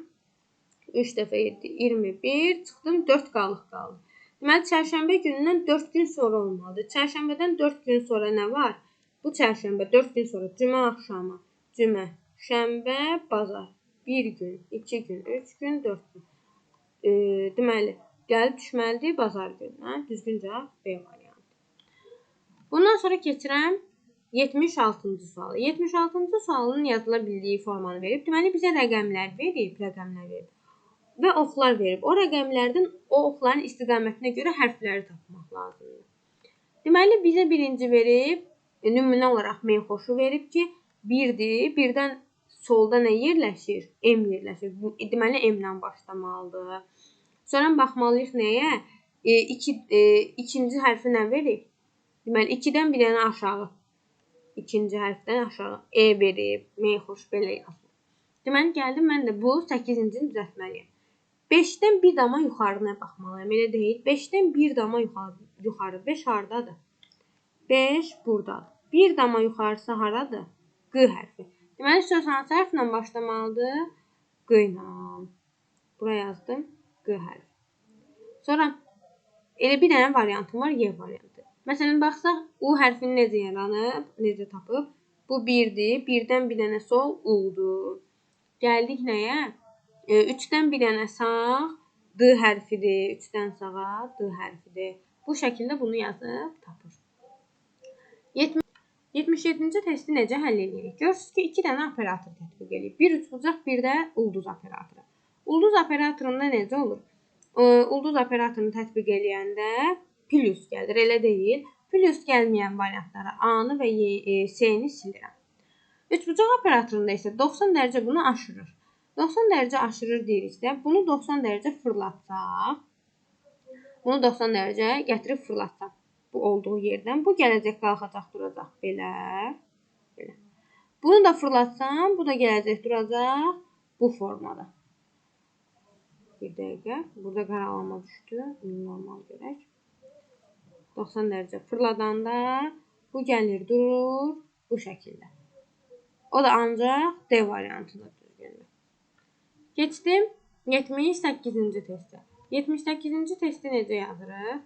3 dəfə 7, 21, çıxdım 4 qalıq qaldı. Deməli, çərşənbə günündən 4 gün sonra olmalıdır. Çərşənbədən 4 gün sonra nə var? Bu çərşənbə 4 gün sonra cümə axşamı, cümə, şənbə, bazar. 1 gün, 2 gün, 3 gün, 4 gün. Deməli, gəlib düşməlidir bazar gününə. Düzgün cavab B variantı. Bundan sonra keçirəm 76-cı sualı. 76-cı sualın yazıla bildiyi formanı verib. Deməli, bizə rəqəmlər verib. Və oxlar verib. O rəqəmlərdən o oxların istiqamətinə görə hərfləri tapmaq lazımdır. Deməli, bizə birinci verib, nümunə olaraq menxoşu verib ki, 1-dir. 1-dən solda nə yerləşir? M yerləşir. Deməli, M-dən başlamalıdır. Sonra baxmalıyıq nəyə? İkinci hərfi nə verib? Deməli, 2-dən bir dənə aşağı. İkinci hərfdən aşağı E verib, menxoş belə yazılır. Deməli, gəldim, mən də bu 8-ci düzəltməliyəm. 5-dən bir dama yuxarına baxmalıyım, elə deyil. 5-dən bir dama yuxarı. 5 haradadır? 5 buradadır. Bir dama yuxarısı haradır? Q hərfi. Deməli, söz hansı hərflə başlamalıdır? Q ilə. Buraya yazdım, Q hərfi. Sonra, elə bir dənə variantım var, Y variantı. Məsələn, baxsaq, U hərfini necə yaranıb, necə tapıb? Bu 1-dir. 1-dən bir dənə sol U-dur. Gəldik nəyə? 3-dən bir dənə sağ D hərfidir. 3-dən sağa D hərfidir. Bu şəkildə bunu yazıb tapır. 77-ci testi necə həll edirik? Görürsünüz ki, 2 dənə operator tətbiq edib. Bir üçbucaq, bir də ulduz operatoru. Ulduz operatorunda necə olur? Ulduz operatorunu tətbiq edəndə plus gəlir, elə deyil. Plus gəlməyən variantlara A-nı və C-ni silirəm. Üçbucaq operatorunda isə 90 dərəcə bunu aşırır. 90 dərəcə aşırır deyiriksə, bunu 90 dərəcə fırlatsaq, bunu 90 dərəcə gətirib fırlatsaq bu olduğu yerdən, bu gələcək qalxacaq, duracaq belə, belə. Bunu da fırlatsam, bu da gələcək, duracaq bu formada. Bir dəqiqə, burada qaralama düşdü, normal görək. 90 dərəcə fırladanda bu gəlir, durur bu şəkildə. O da ancaq D variantında düzgündür. Keçdim 78-ci testə. 78-ci testi necə yazırıq?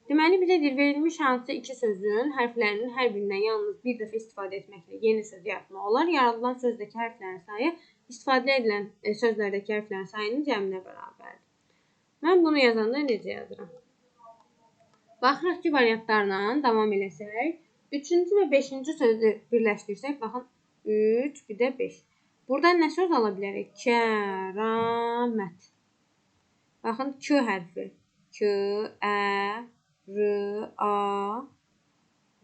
Deməli, bizə deyir, verilmiş hansı iki sözün hərflərinin hər birindən yalnız bir dəfə istifadə etməklə yeni söz yaratmaq olar. Yaradılan sözdəki hərflərin sayı istifadə edilən sözlərdəki hərflərin sayının cəminə bərabərdir. Mən bunu yazanda necə yazıram? Baxırıq ki, variantlarla davam eləsək, 3-cü və 5-ci sözü birləşdirsək, baxın, 3, bir də 5. Buradan nə söz ala bilərik? Kəramət. Baxın, K hərfi. K, Ə, R, A,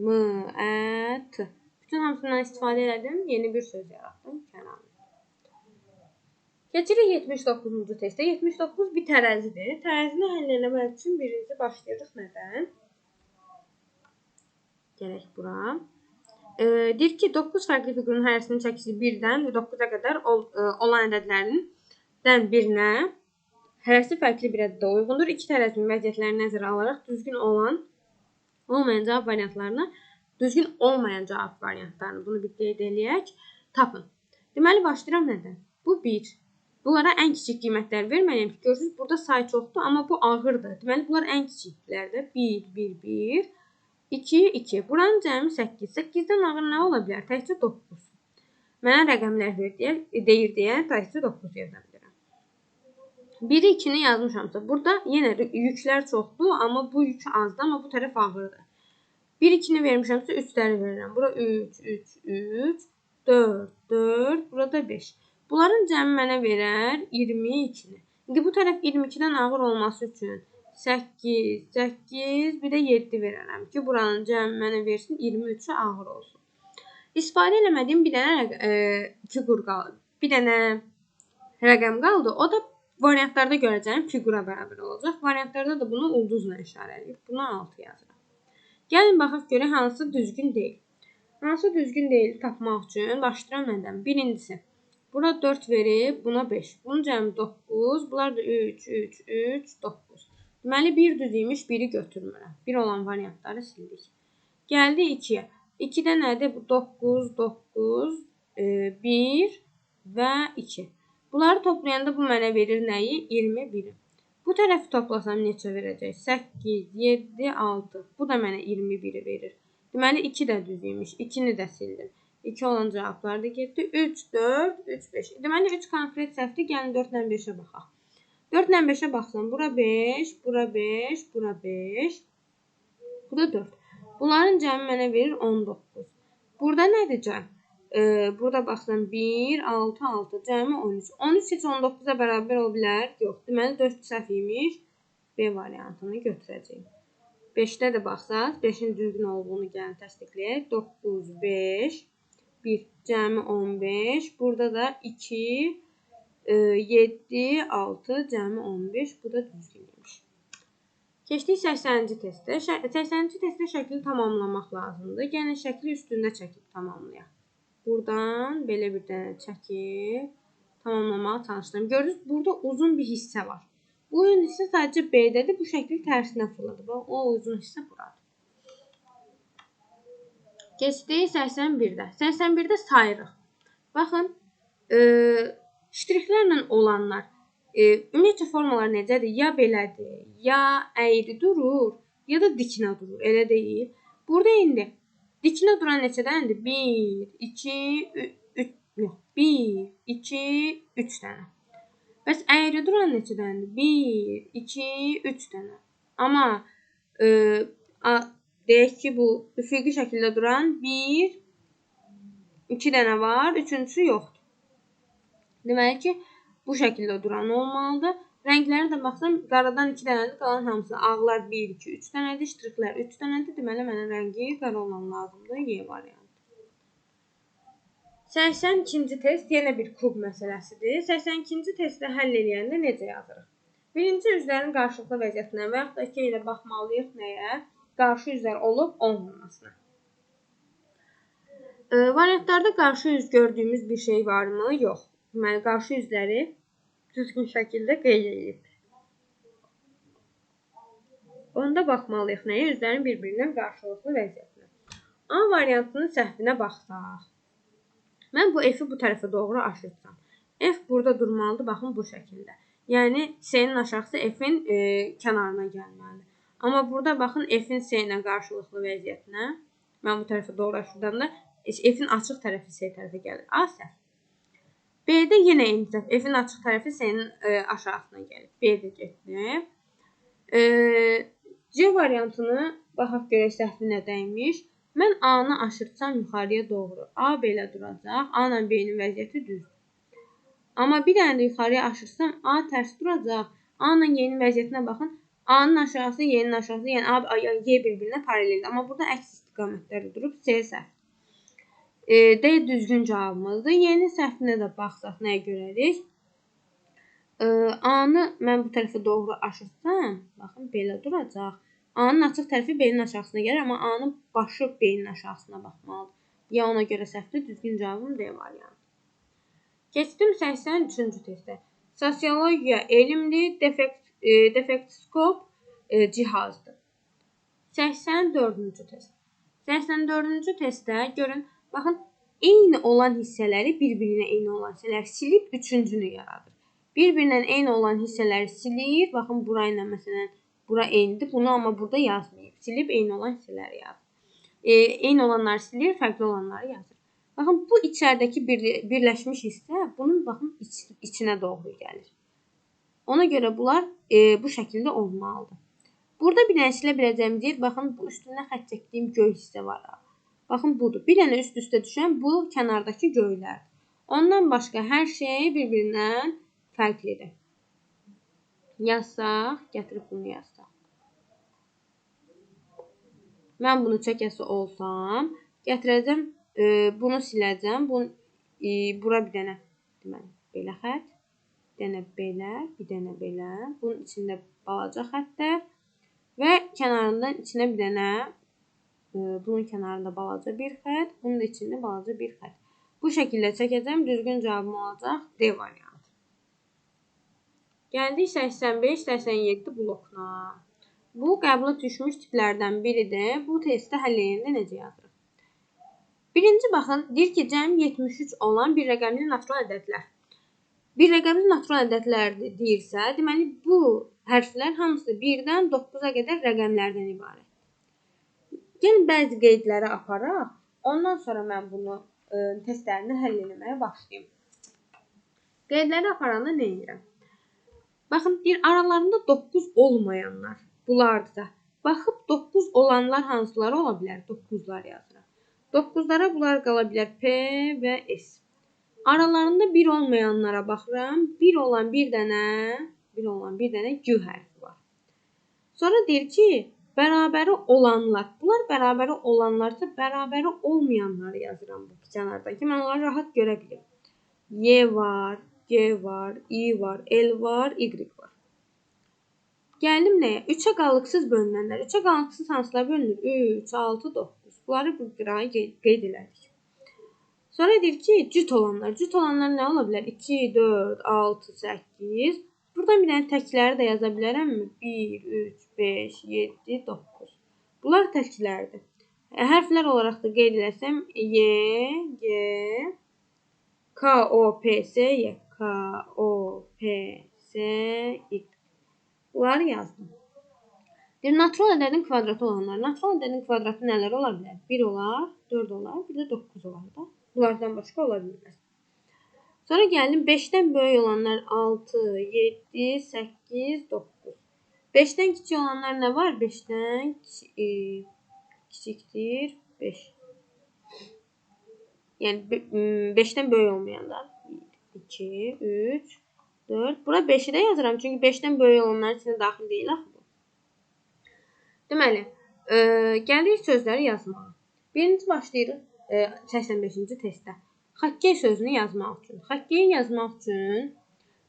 M, Ə, T. Bütün hamısından istifadə elədim, yeni bir söz yaratdım. Kəramət. Keçirik 79-cu testə. 79 bir tərəzidir. Tərəzini həll eləmək üçün birinci başlayırıq nədən? Gələk bura. Deyir ki, 9 fərqli fiqurun hərəsinin çəkisi 1-dən 9-a qədər olan ədədlərindən birinə hərəsi fərqli bir ədədə uyğundur. İki tərəzinin vəziyyətlərini nəzərə alaraq düzgün olan, olmayan cavab variantlarını, düzgün olmayan cavab variantlarını, bunu bir qeyd eləyək, tapın. Deməli, başlayıram nədən? Bu 1. Bunlara ən kiçik qiymətlər verməliyəm ki, görürsünüz, burada say çoxdur, amma bu ağırdır. Deməli, bunlar ən kiçiklərdir. 1, 1, 1, 2, 2. Buranın cəmi 8. 8-dən ağır nə ola bilər? Təkcə 9. Mənə rəqəmlər deyir deyə təkcə 9 yaza bilirəm. 1-i 2-ni yazmışamsa, burada yenə yüklər çoxdur, amma bu yük azdır, amma bu tərəf ağırdır. 1-2-ni vermişəmsə, 3-ləri verirəm. Bura 3, 3, 3, 4, 4, burada 5. Bunların cəmi mənə verər 22-ni. İndi bu tərəf 22-dən ağır olması üçün 8, 8, bir də 7 verərəm ki, buranın cəmi mənə versin 23-ü ağır olsun. İstifadə eləmədiyim bir dənə fiqur qaldı. Bir dənə rəqəm qaldı. O da variantlarda görəcəyim fiqura bərabər olacaq. Variantlarda da bunu ulduzla işarə edib. Buna 6 yazıram. Gəlin baxaq görək hansı düzgün deyil. Hansı düzgün deyil tapmaq üçün başlayıram nədən? Birincisi. Bura 4 verib, buna 5. Bunun cəmi 9. Bunlar da 3, 3, 3, 9. Deməli, 1 düz imiş, 1-i götürmürəm. 1 olan variantları sildik. Gəldi 2-yə. 2-də nədir? 9, 9, 1 və 2. Bunları toplayanda bu mənə verir nəyi? 21-i. Bu tərəfi toplasam neçə verəcək? 8, 7, 6. Bu da mənə 21-i verir. Deməli, 2 də düz imiş. 2-ni də sildim. 2 olan cavablar da getdi. 3, 4, 3, 5. Deməli, 3 konkret səhvdir. Gəlin 4 ilə 5-ə baxaq. 4 ilə 5-ə baxsam, bura 5, bura 5, bura 5, bura 4. Bunların cəmi mənə verir 19. Burada nədir cəm? Burada baxsam 1, 6, 6. Cəmi 13. 13 heç 19-a bərabər ola bilər? Yox. Deməli, 4 səhv imiş. B variantını götürəcəyim. 5-də də baxsaq, 5-in düzgün olduğunu gəlin təsdiqləyək. 9, 5, 1, cəmi 15. Burada da 2, 7, 6, cəmi 15. Bu da düzgünmüş. Keçdik 80-ci testə. 80-ci testdə şəkli tamamlamaq lazımdır. Gəlin şəkli üstündə çəkib tamamlayaq. Buradan belə bir dənə çəkib tamamlamağa çalışdım. Görürsünüz, burada uzun bir hissə var. Bu uzun hissə sadəcə B-dədir. Bu şəkli tərsinə fırladı. O uzun hissə buradır. Keçdik 81-də. 81-də sayırıq. Baxın, ştrixlərlə olanlar, ümumiyyətcə formalar necədir? Ya belədir, ya əyri durur, ya da diknə durur. Elə deyil. Burada indi diknə duran neçədəndir? 1, 2, 3, yox, 1, 2, 3 dənə. Bəs əyri duran neçədəndir? 1, 2, 3 dənə. Amma deyək ki, bu üfüqi şəkildə duran 1, 2 dənə var, üçüncüsü yoxdur. Deməli ki, bu şəkildə duran olmalıdır. Rəngləri də baxsam, qaradan 2 dənədir, qalan hamısı. Ağlar 1, 2, 3 dənədir, ştrixlər 3 dənədir. Deməli, mənə rəngi qara olan lazımdır. Y variantı. 82-ci test yenə bir kub məsələsidir. 82-ci testi həll edəndə necə yazırıq? Birinci üzlərin qarşılıqlı vəziyyətinə və yaxud da ki, ilə baxmalıyıq nəyə? Qarşı üzlər olub olmamasına. Variantlarda qarşı üz gördüyümüz bir şey varmı? Yox. Deməli, qarşı üzləri düzgün şəkildə qeyd edilib. Onda baxmalıyıq nəyə? Özlərinin bir-birindən qarşılıqlı vəziyyətinə. A variantının səhvinə baxsaq. Mən bu F-i bu tərəfə doğru aşırsam. F burada durmalıdır, baxın bu şəkildə. Yəni S-nin aşağısı F-in kənarına gəlməlidir. Amma burada baxın F-in S ilə qarşılıqlı vəziyyətinə. Mən bu tərəfə doğru aşırdanda F-in açıq tərəfi S tərəfə gəlir. A səhv. B-də yenə eyni səhv. F-in açıq tərəfi S-nin aşağısına gəlir. B də getdi. C variantını baxaq görək səhvi nədəymiş. Mən A-nı aşırsam yuxarıya doğru. A belə duracaq. A ilə B-nin vəziyyəti düzdür. Amma bir dənə də yuxarıya aşırsam A tərs duracaq. A ilə Y-nin vəziyyətinə baxın. A-nın aşağısı, Y-nin aşağısı, yəni A, Y bir-birinə paraleldir. Amma burada əks istiqamətlərdə durub C səhv. D düzgün cavabımızdır. Y-nin səhvinə də baxsaq nəyə görərik? A-nı mən bu tərəfə doğru aşırsam, baxın belə duracaq. A-nın açıq tərəfi B-nin aşağısına gəlir, amma A-nın başı B-nin aşağısına baxmalıdır. Ya ona görə səhvdir, düzgün cavabım D variantı. Keçdim 83-cü testə. Sosiologiya elmdir, defektskop cihazdır. 84-cü test. 84-cü testdə görün, baxın, eyni olan hissələri bir-birinə eyni olan hissələri silib üçüncünü yaradır. Bir-birindən eyni olan hissələri silir. Baxın, bura ilə məsələn, bura eynidir. Bunu amma burada yazmayıb. Silib eyni olan hissələri yazır. Eyni olanları silir, fərqli olanları yazır. Baxın, bu içəridəki birləşmiş hissə bunun baxın içinə doğru gəlir. Ona görə bunlar bu şəkildə olmalıdır. Burada bir dənə silə biləcəyimiz yer, baxın, bu üstündə xətt çəkdiyim göy hissə var. Baxın, budur. Bir dənə üst-üstə düşən bu kənardakı göylərdir. Ondan başqa hər şey bir-birindən fərqlidir. Yazsaq, gətirib bunu yazsaq. Mən bunu çəkəsi olsam, gətirəcəm, bunu siləcəm. Bura bir dənə, deməli, belə xətt, bir dənə belə, bir dənə belə. Bunun içində balaca xəttlər və kənarından içinə bir dənə, bunun kənarında balaca bir xətt, bunun da içində balaca bir xətt. Bu şəkildə çəkəcəm, düzgün cavabım olacaq D variantı. Gəldik 85-87 blokuna. Bu qəbula düşmüş tiplərdən biridir. Bu testi həll edəndə necə yazırıq? Birinci baxın, deyir ki, cəmi 73 olan bir rəqəmli natural ədədlər. Bir rəqəmli natural ədədlər deyirsə, deməli bu hərflər hamısı 1-dən 9-a qədər rəqəmlərdən ibarət. Gəlin bəzi qeydləri aparaq. Ondan sonra mən bunu testlərini həll etməyə başlayayım. Qeydləri aparanda nə edirəm? Baxın, deyir, aralarında 9 olmayanlar bunlardır. Baxıb 9 olanlar hansıları ola bilər? 9'lar yazırıq. 9'lara bunlar qala bilər P və S. Aralarında 1 olmayanlara baxıram. 1 olan bir dənə G hərfi var. Sonra deyir ki, bərabəri olanlar. Bunlar bərabəri olanlarsa, bərabəri olmayanları yazıram bu kənardakı. Mən onları rahat görə bilirim. Y var, G var, I var, L var, Y var. Gəldim nəyə? 3-ə qalıqsız bölünənlər. 3-ə qalıqsız hansılar bölünür? 3, 6, 9. Bunları bu qıraya qeyd elədik. Sonra deyir ki, cüt olanlar. Cüt olanlar nə ola bilər? 2, 4, 6, 8. Buradan bir dənə təkləri də yaza bilərəmmi? 1, 3, 5, 7, 9. Bunlar təklərdir. Hərflər olaraq da qeyd eləsəm Y, G, K, O, P, S, Y, K, O, P, S, Y. Bunları yazdım. Natural ədədin kvadratı olanlar. Natural ədədin kvadratı nələr ola bilər? 1 olar, 4 olar, bir də 9 olar da. Bunlardan başqa ola bilməz. Sonra gəldim 5-dən böyük olanlar 6, 7, 8, 9. 5-dən kiçik olanlar nə var? 5-dən kiçikdir 5. Yəni 5-dən böyük olmayanlar 2, 3, 4. Bura 5-i də yazıram. Çünki 5-dən böyük olanların içində daxil deyil axı bu. Deməli, gəlirik sözləri yazmağa. Birinci başlayırıq 85-ci testdə. Xokkey sözünü yazmaq üçün. Xokkeyi yazmaq üçün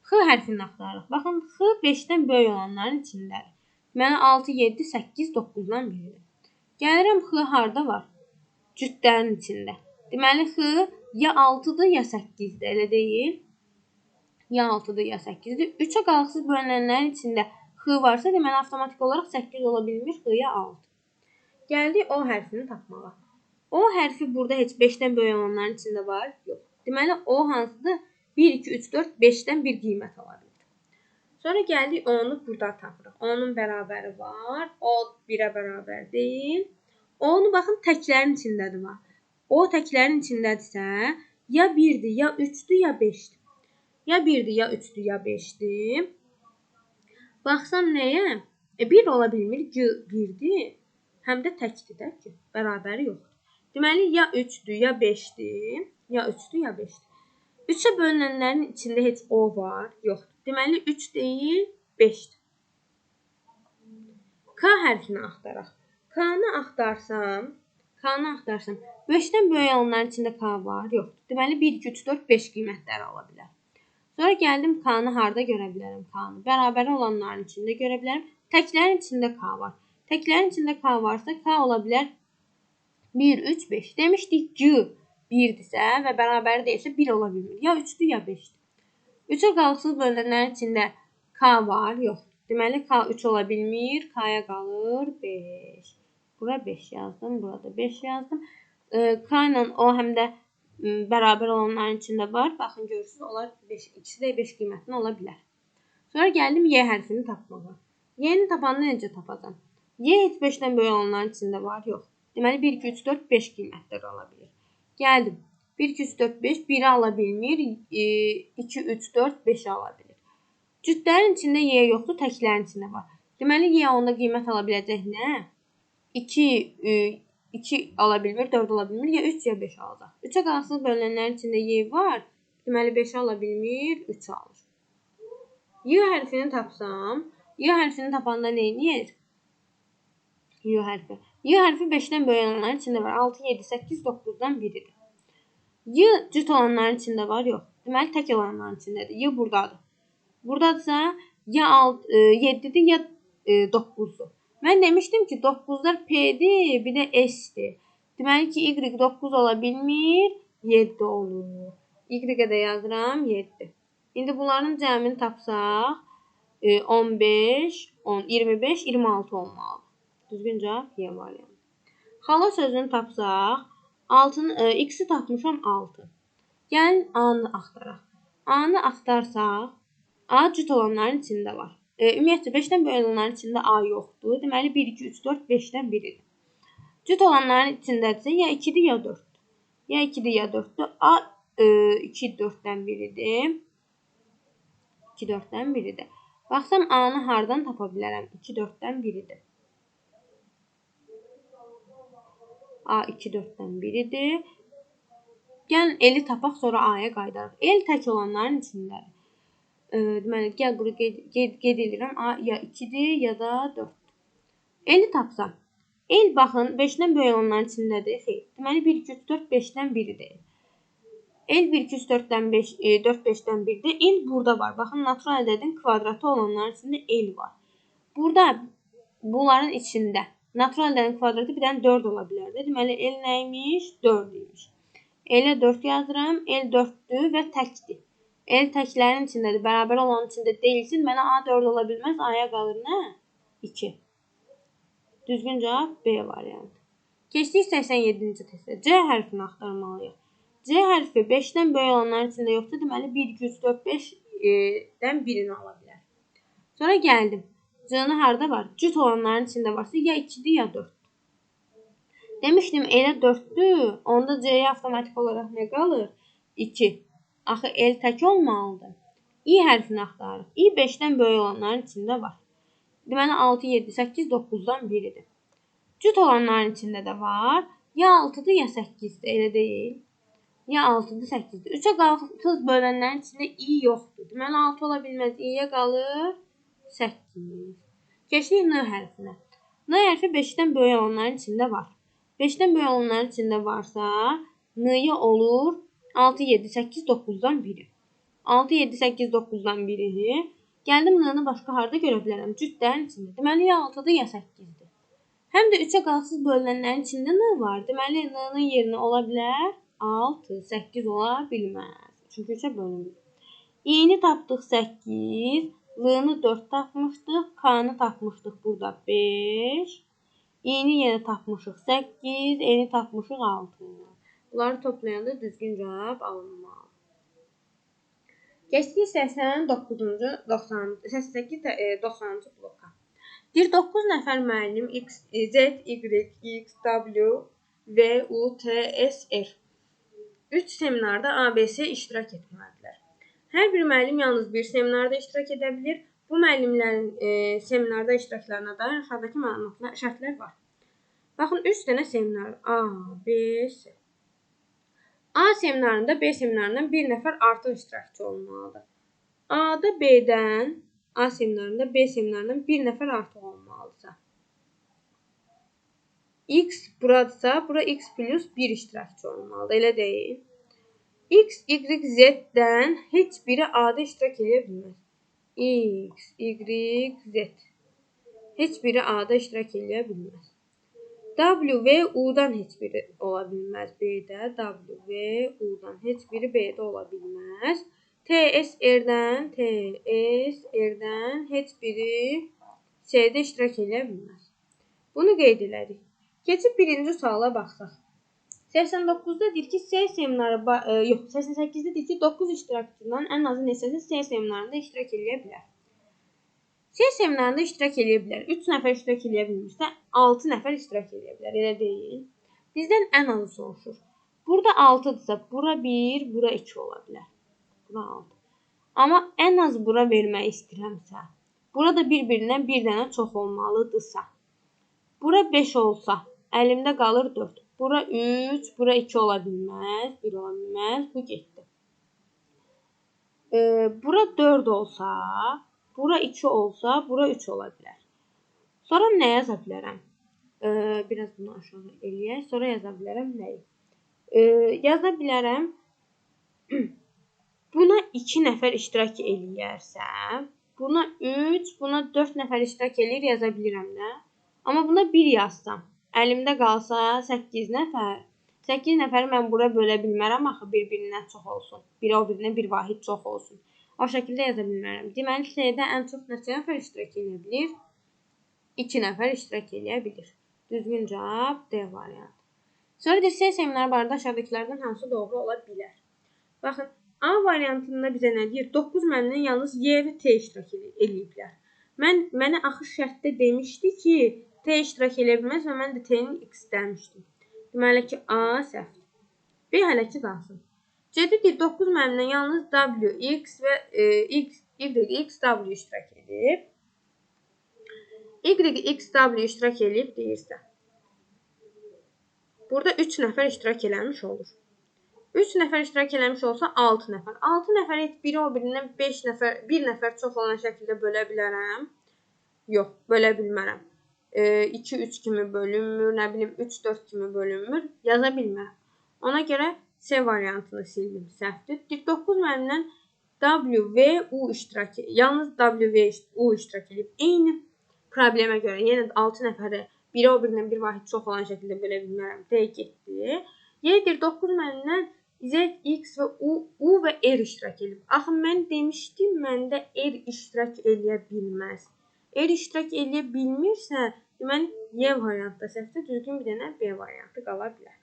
X hərfini axtarırıq. Baxın, X 5-dən böyük olanların içindədir. Mənə 6, 7, 8, 9-dan biridir. Gəlirəm X harda var? Cütlərin içində. Deməli, X ya 6-dır, ya 8-dir, elə deyil. Ya 6-dır, ya 8-dir. 3-ə qalıqsız bölünənlərin içində x varsa, deməli avtomatik olaraq 8 ola bilmir, x-ya 6. Gəldik O hərfini tapmağa. O hərfi burada heç 5-dən böyük olanların içində var? Yox. Deməli O hansıdır? 1, 2, 3, 4, 5-dən bir qiymət ala bilir. Sonra gəldik O'nu burada tapırıq. O'nun bərabəri var. O 1-ə bərabər deyil. O'nu baxın təklərin içindədir var. O təklərin içindədirsə, ya 1-dir, ya 3-dür, ya 5-dir. Ya 1-dir, ya 3-dür, ya 5-dir. Baxsam nəyə? 1 ola bilmir ki, 1-dir. Həm də təkdir də ki, bərabəri yoxdur. Deməli, ya 3-dür, ya 5-dir, ya 3-dür, ya 5-dir. 3-ə bölünənlərin içində heç O var? Yoxdur. Deməli, 3 deyil, 5-dir. K hərfini axtaraq. K-nı axtarsam, 5-dən böyük olanların içində K var? Yoxdur. Deməli, 1, 2, 3, 4, 5 qiymətləri ola bilər. Sonra gəldim K-nı harda görə bilərəm K-nı? Bərabəri olanların içində görə bilərəm. Təklərin içində K var. Təklərin içində K varsa, K ola bilər 1, 3, 5. Demişdik ki, 1-dirsə və bərabəri deyilsə 1 ola bilmir. Ya 3-dür, ya 5-dir. 3-ə qalıqsız bölünənlərin içində K var, yoxdur. Deməli, K 3 ola bilmir, K-ya qalır 5. Bura 5 yazdım, burada 5 yazdım. K ilə O həm də bərabər olanların içində var. Baxın, görürsünüz, onlar ikisi də 5 qiymətli ola bilər. Sonra gəldim Y hərfini tapmağa. Y-ni tapanda necə tapacam? Y heç 5-dən böyük olanların içində var, yox. Deməli, 1, 2, 3, 4, 5 qiymətləri ola bilir. Gəldim. 1, 2, 3, 4, 5. 1-i ala bilmir. 2, 3, 4, 5-i ala bilir. Cütlərin içində Y yoxdur, təklərin içində var. Deməli, Y onda qiymət ala biləcək nə? 2 ala bilmir, 4 ala bilmir. Ya 3, ya 5 alacaq. 3-ə qalıqsız bölünənlərin içində Y var. Deməli, 5-i ala bilmir, 3 alır. Y hərfini tapsam, Y hərfini tapanda nə edir? Y hərfi. Y hərfi 5-dən böyük olanların içində var. 6, 7, 8, 9-dan biridir. Y cüt olanların içində var, yox. Deməli, tək olanların içindədir. Y buradadır. Buradadırsa, ya 7-dir, ya 9-dur. Mən demişdim ki, 9-lar P-dir, bir də S-dir. Deməli ki, Y 9 ola bilmir, 7 olur. Y-ə də yazıram, 7. İndi bunların cəmini tapsaq, 15, 10, 25, 26 olmalı. Düzgün cavab Y variantı. Xala sözünü tapsaq, X-i tapmışam 6. Gəlin A-nı axtaraq. A-nı axtarsaq, A cüt olanların içində var. Ümumiyyətlə 5-dən böyük olanların içində A yoxdur. Deməli 1, 2, 3, 4, 5-dən biridir. Cüt olanların içindədirsə ya 2-dir, ya 4-dür. Ya 2-dir, ya 4-dür. A 2, 4-dən biridir. 2, 4-dən biridir. Baxsam A-nı hardan tapa bilərəm? 2, 4-dən biridir. A 2, 4-dən biridir. Gəlin L-i tapaq, sonra A-ya qayıdarıq. L tək olanların içindədir. Deməli, gəl bura qeyd edirəm. A ya 2-dir, ya da 4-dür. L-i tapsam. L baxın 5-dən böyük olanların içindədir. Xeyr. Deməli 1, 2, 3, 4, 5-dən biridir. L 1, 2, 3, 4-dən 5, 4, 5-dən biridir. L burada var. Baxın, natural ədədin kvadratı olanların içində L var. Burada bunların içində natural ədədin kvadratı bir dənə 4 ola bilər. Deməli, L nəymiş? 4 imiş. L-ə 4 yazıram. L 4-dür və təkdir. L təklərin içindədir. Bərabər olanın içində deyilsin. Mənə A 4 ola bilməz. A-ya qalır nə? 2. Düzgün cavab B variantı. Keçdik 87-ci testə. C hərfini axtarmalıyıq. C hərfi 5-dən böyük olanların içində yoxdur. Deməli, 1, 2, 3, 4, 5-dən birini ala bilər. Sonra gəldim. C-ni harada var? Cüt olanların içində varsa ya 2-dir, ya 4-dür. Demişdim, L 4-dür. Onda C-yə avtomatik olaraq nə qalır? 2. Axı L tək olmalıdır. I hərfini axtarırıq. I 5-dən böyük olanların içində var. Deməli, 6, 7, 8, 9-dan biridir. Cüt olanların içində də var. Ya 6-dır, ya 8-dir. Elə deyil. Ya 6-dır, 8-dir. 3-ə qalıqsız bölənlərin içində I yoxdur. Deməli, 6 ola bilməz. I-yə qalır 8. Keçdik N hərfinə. N hərfi 5-dən böyük olanların içində var. 5-dən böyük olanların içində varsa, N-ya olur 6, 7, 8, 9-dan biri. 6, 7, 8, 9-dan biri. Gəldim N-nı başqa harda görə bilərəm? Cütlərin içində. Deməli, ya 6-dır, ya 8-dir. Həm də 3-ə qalıqsız bölünənlərin içində N var. Deməli, N-nın yerinə ola bilər 6, 8 ola bilməz. Çünki 3-ə bölünür. I-ni tapdıq 8. L-nı 4 tapmışdıq. K-nı tapmışdıq burada 5. I-ni yenə tapmışıq 8. E-ni tapmışıq 6. Bunları toplayanda düzgün cavab alınmalı. Keçdik 89-cu 88 90-cı bloka. Bir 9 nəfər müəllim X, Z, Y, X, W, V, U, T, S, R 3 seminarda ABC iştirak etməlidirlər. Hər bir müəllim yalnız bir seminarda iştirak edə bilir. Bu müəllimlərin seminarda iştiraklarına dair aşağıdakı məlumatlar, şərtlər var. Baxın, 3 dənə seminar A, B, C. A seminarında B seminarından bir nəfər artıq iştirakçı olmalıdır. A-da B-dən, A seminarında B seminarından bir nəfər artıq olmalıdırsa. X buradırsa, bura X plus 1 iştirakçı olmalıdır, elə deyil. X, Y, Z-dən heç biri A-da iştirak edə bilməz. X, Y, Z. Heç biri A-da iştirak edə bilməz. W və U-dan heç biri ola bilməz B-də. W və U-dan heç biri B-də ola bilməz. T, S, R-dən heç biri C-də iştirak edə bilməz. Bunu qeyd elədik. Keçib birinci suala baxsaq. 89-da deyir ki, C seminarı, 88-də deyir ki, 9 iştirakçıdan ən azı neçəsi C seminarında iştirak edə bilər. C seminarında iştirak edə bilər. 3 nəfər iştirak edə bilmirsə, 6 nəfər iştirak edə bilər. Elə deyil. Bizdən ən azı soruşur. Burada 6-dırsa, bura 1, bura 2 ola bilər. Bura 6. Amma ən az bura vermək istəyirəmsə, burada bir-birindən bir dənə çox olmalıdırsa. Bura 5 olsa, əlimdə qalır 4. Bura 3, bura 2 ola bilməz, 1 ola bilməz, bu getdi. Bura 4 olsa, bura 2 olsa, bura 3 ola bilər. Sonra nə yaza bilərəm? Biraz bunu aşağı eləyək. Sonra yaza bilərəm nəyi? Yaza bilərəm. Buna 2 nəfər iştirak eləyərsə, buna 3, buna 4 nəfər iştirak eləyir, yaza bilirəm də. Amma buna 1 yazsam, əlimdə qalsa 8 nəfər. 8 nəfəri mən bura bölə bilmərəm, axı bir-birindən çox olsun. Biri o birinə bir vahid çox olsun. O şəkildə yaza bilmərəm. Deməli, C-də ən çox neçə nəfər iştirak edə bilir? 2 nəfər iştirak edə bilir. Düzgün cavab D variantı. Sonra da C seminarı barədə aşağıdakilərdən hansı doğru ola bilər? Baxın, A variantında bizə nə deyir? 9 müəllimdən yalnız Y və T iştirak eləyiblər. Mənə axı şərtdə demişdi ki, T iştirak edə bilməz və mən də T-nin X demişdim. Deməli ki, A səhvdir. B hələ ki qalsın. C-də deyir 9 müəllimdən yalnız W, X və X, W iştirak edib. Y, X, W iştirak edib deyirsə. Burada 3 nəfər iştirak eləmiş olur. 3 nəfər iştirak eləmiş olsa 6 nəfər. 6 nəfər heç biri o birindən 5 nəfər, 1 nəfər çox olan şəkildə bölə bilərəm. Yox, bölə bilmərəm. 2, 3 kimi bölünmür, nə bilim 3, 4 kimi bölünmür. Yaza bilmərəm. Ona görə C variantını sildim, səhvdir. 9 müəllimdən W və U iştirak edir. Yalnız W və U iştirak edib. Eyni problemə görə yenə 6 nəfəri biri o birindən bir vahid çox olan şəkildə bölə bilmərəm. D getdi. Y-dir 9 müəllimdən Z, X və U və R iştirak edib. Axı mən demişdim, məndə R iştirak edə bilməz. R iştirak edə bilmirsə, deməli Y variantda səhvdir, düzgün bir dənə B variantı qala bilər.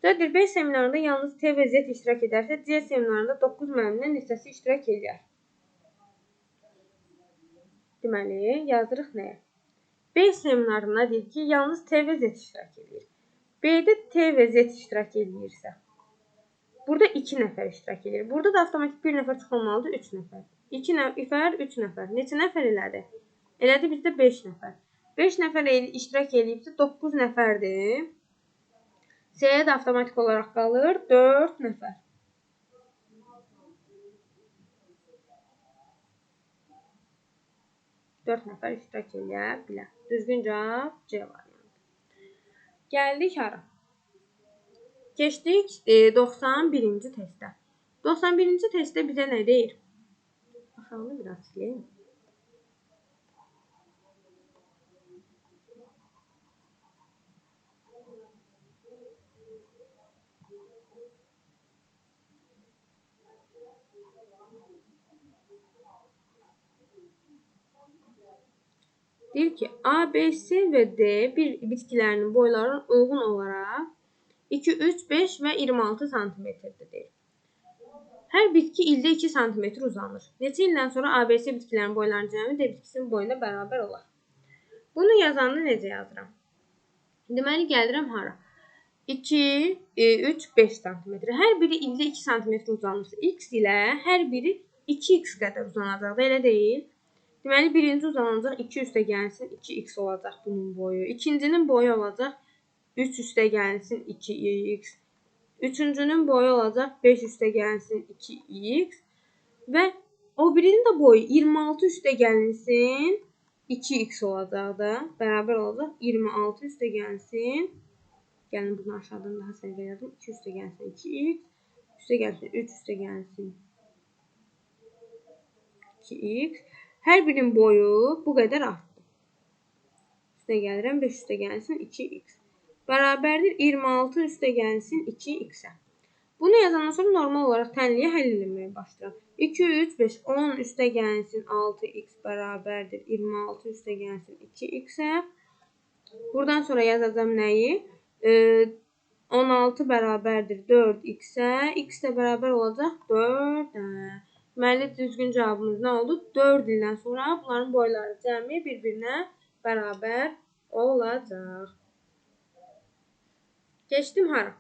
Sonra B seminarında yalnız T və Z iştirak edərsə, C seminarında 9 müəllimdən neçəsi iştirak edər? Deməli, yazırıq nəyə? B seminarında deyir ki, yalnız T və Z iştirak edir. B-də T və Z iştirak edirsə, burada 2 nəfər iştirak edir. Burada da avtomatik 1 nəfər çox olmalıdır, 3 nəfər. 2 nəfər, 3 nəfər. Neçə nəfər elədi? Elədi bizdə 5 nəfər. 5 nəfər iştirak edibsə 9 nəfərdir. C-yə də avtomatik olaraq qalır 4 nəfər. Dörd nəfər iştirak edə bilər. Düzgün cavab C variantı. Gəldik hara? Keçdik 91-ci testə. 91-ci testdə bizə nə deyir? Aşağıda biraz siləyim. Deyir ki, A, B, C ve D bir bitkilərinin boylarına uyğun olaraq 2, 3, 5 və 26 santimetrdir deyir. Hər bitki ildə 2 santimetr uzanır. Neçə ildən sonra ABC bitkilərin boylarının cəmi D bitkisinin boyuna bərabər olar. Bunu yazanda necə yazıram? Deməli, gəlirəm hara? 2, 3, 5 santimetr. Hər biri ildə 2 santimetr uzanırsa, x ilə hər biri 2x qədər uzanacaq, elə deyil? Deməli, birinci uzanacaq 2 üstə gəlsin 2x olacaq bunun boyu. İkincinin boyu olacaq 3 üstə gəlsin 2x. Üçüncünün boyu olacaq 5 üstə gəlsin 2x. Və o birinin də boyu 26 üstə gəlsin 2x olacaq da. Bərabər olacaq 26 üstə gəlsin. Gəlin bunu aşağıdan daha səliqəli yazdım. 2 üstə gəlsin 2x. Üstə gəlsin 3 üstə gəlsin 2x. Hər birinin boyu bu qədər artdı. Üstə gəlirəm 5 üstə gəlsin 2x. Bərabərdir 26 üstə gəlsin 2x-ə. Bunu yazandan sonra normal olaraq tənliyə həll etməyə başlayıram. 2, 3, 5, 10 üstə gəlsin 6x bərabərdir 26 üstə gəlsin 2x-ə. Buradan sonra yazacağım nəyi? 16 bərabərdir 4x-ə. X də bərabər olacaq 4-ə. Deməli, düzgün cavabımız nə oldu? 4 ildən sonra bunların boyları cəmi bir-birinə bərabər olacaq. Keçdim hara?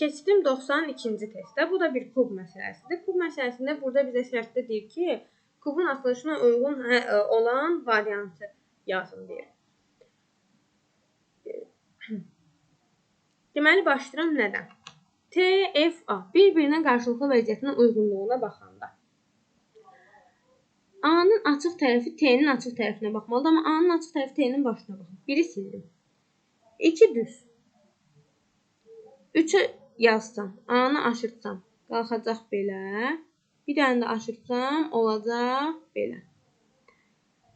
Keçdim 92-ci testə. Bu da bir kub məsələsidir. Kub məsələsində burada bizə şərtdə deyir ki, kubun açılışına uyğun olan variantı yazın deyir. Deməli, başlayıram nədən? TFA bir-birinə qarşılıqlı vəziyyətin uyğunluğuna baxanda. A-nın açıq tərəfi T-nin açıq tərəfinə baxmalıdır, amma A-nın açıq tərəfi T-nin başına baxın. Biri sildim. 2 düz. 3'ə yazsam, A-nı aşırtsam, qalxacaq belə. Bir dənə də aşırtsam, olacaq belə.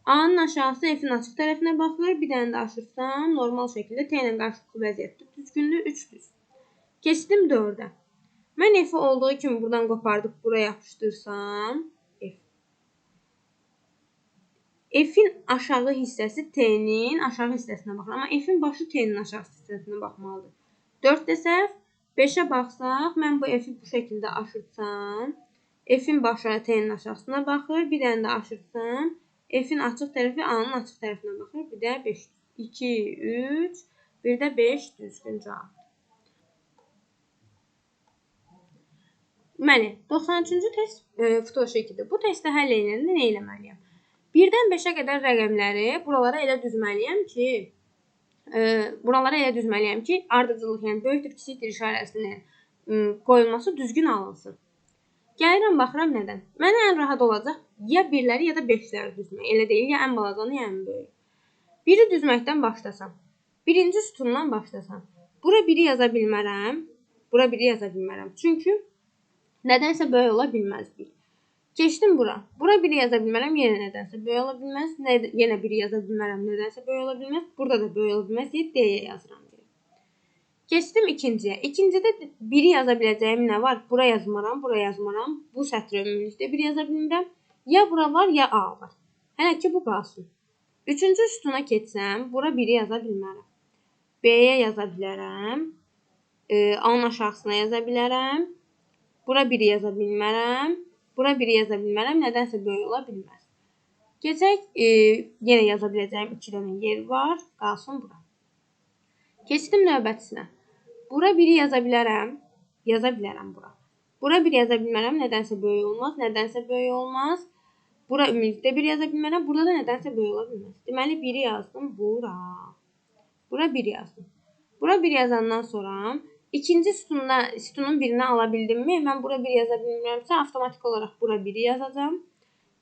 A-nın aşağısı F-in açıq tərəfinə baxır. Bir dənə də aşırtsam, normal şəkildə T ilə qarşılıqlı vəziyyətdə düzgünlüyü 3 düz. Keçdim 4-ə. Mən F-i olduğu kimi buradan qopardıb buraya yapışdırsam, F. F-in aşağı hissəsi T-nin aşağı hissəsinə baxır. Amma F-in başı T-nin aşağı hissəsinə baxmalıdır. 4 desək, 5'ə baxsaq, mən bu F-i bu şəkildə aşırtsam, F-in başı T-nin aşağısına baxır. Bir dənə də aşırtsam, F-in açıq tərəfi A-nın açıq tərəfinə baxır. Bir də 5. 2, 3, bir də 5 düzgün cavab. Deməli, 93-cü test Futoş 2-dir. Bu testdə həll edəndə nə eləməliyəm? 1-dən 5-ə qədər rəqəmləri buralara elə düzməliyəm ki, ardıcıllıq, yəni böyükdür, kiçikdir işarəsinin qoyulması düzgün alınsın. Gəlirəm, baxıram nədən? Mənə ən rahat olacaq ya 1-ləri ya da 5-ləri düzmək. Elə deyil, ya ən balacanı, ya ən böyük. 1-i düzməkdən başlasam, birinci sütundan başlasam, bura 1-i yaza bilmərəm, bura 1-i yaza bilmərəm. Çünki nədənsə böyük ola bilməz 1. Keçdim bura. Bura 1-i yaza bilmərəm, yenə nədənsə böyük ola bilməz. Yenə 1-i yaza bilmərəm, nədənsə böyük ola bilməz. Burada da böyük ola bilməz deyə D-yə yazıram. Keçdim ikinciyə. İkincidə 1-i yaza biləcəyim nə var? Bura yazmaram, bura yazmaram. Bu sətri ümumilikdə 1 yaza bilmirəm. Ya bura var, ya A var. Hələ ki, bu qalsın. Üçüncü sütuna keçsəm, bura 1-i yaza bilmərəm. B-yə yaza bilərəm. A-nın aşağısına yaza bilərəm. Bura 1-i yaza bilmərəm. Bura 1-i yaza bilmərəm. Nədənsə böyük ola bilməz. Keçək, yenə yaza biləcəyim 2 dənə yer var. Qalsın bura. Keçdim növbətisinə. Bura 1-i yaza bilərəm. Yaza bilərəm bura. Bura 1 yaza bilmərəm. Nədənsə böyük olmaz. Nədənsə böyük olmaz. Bura ümumilikdə 1 yaza bilmərəm. Burada da nədənsə böyük ola bilməz. Deməli 1-i yazdım bura. Bura 1 yazdım. Bura 1 yazandan sonra ikinci sütunun birini ala bildimmi? Mən bura 1 yaza bilmirəmsə, avtomatik olaraq bura 1-i yazacağam.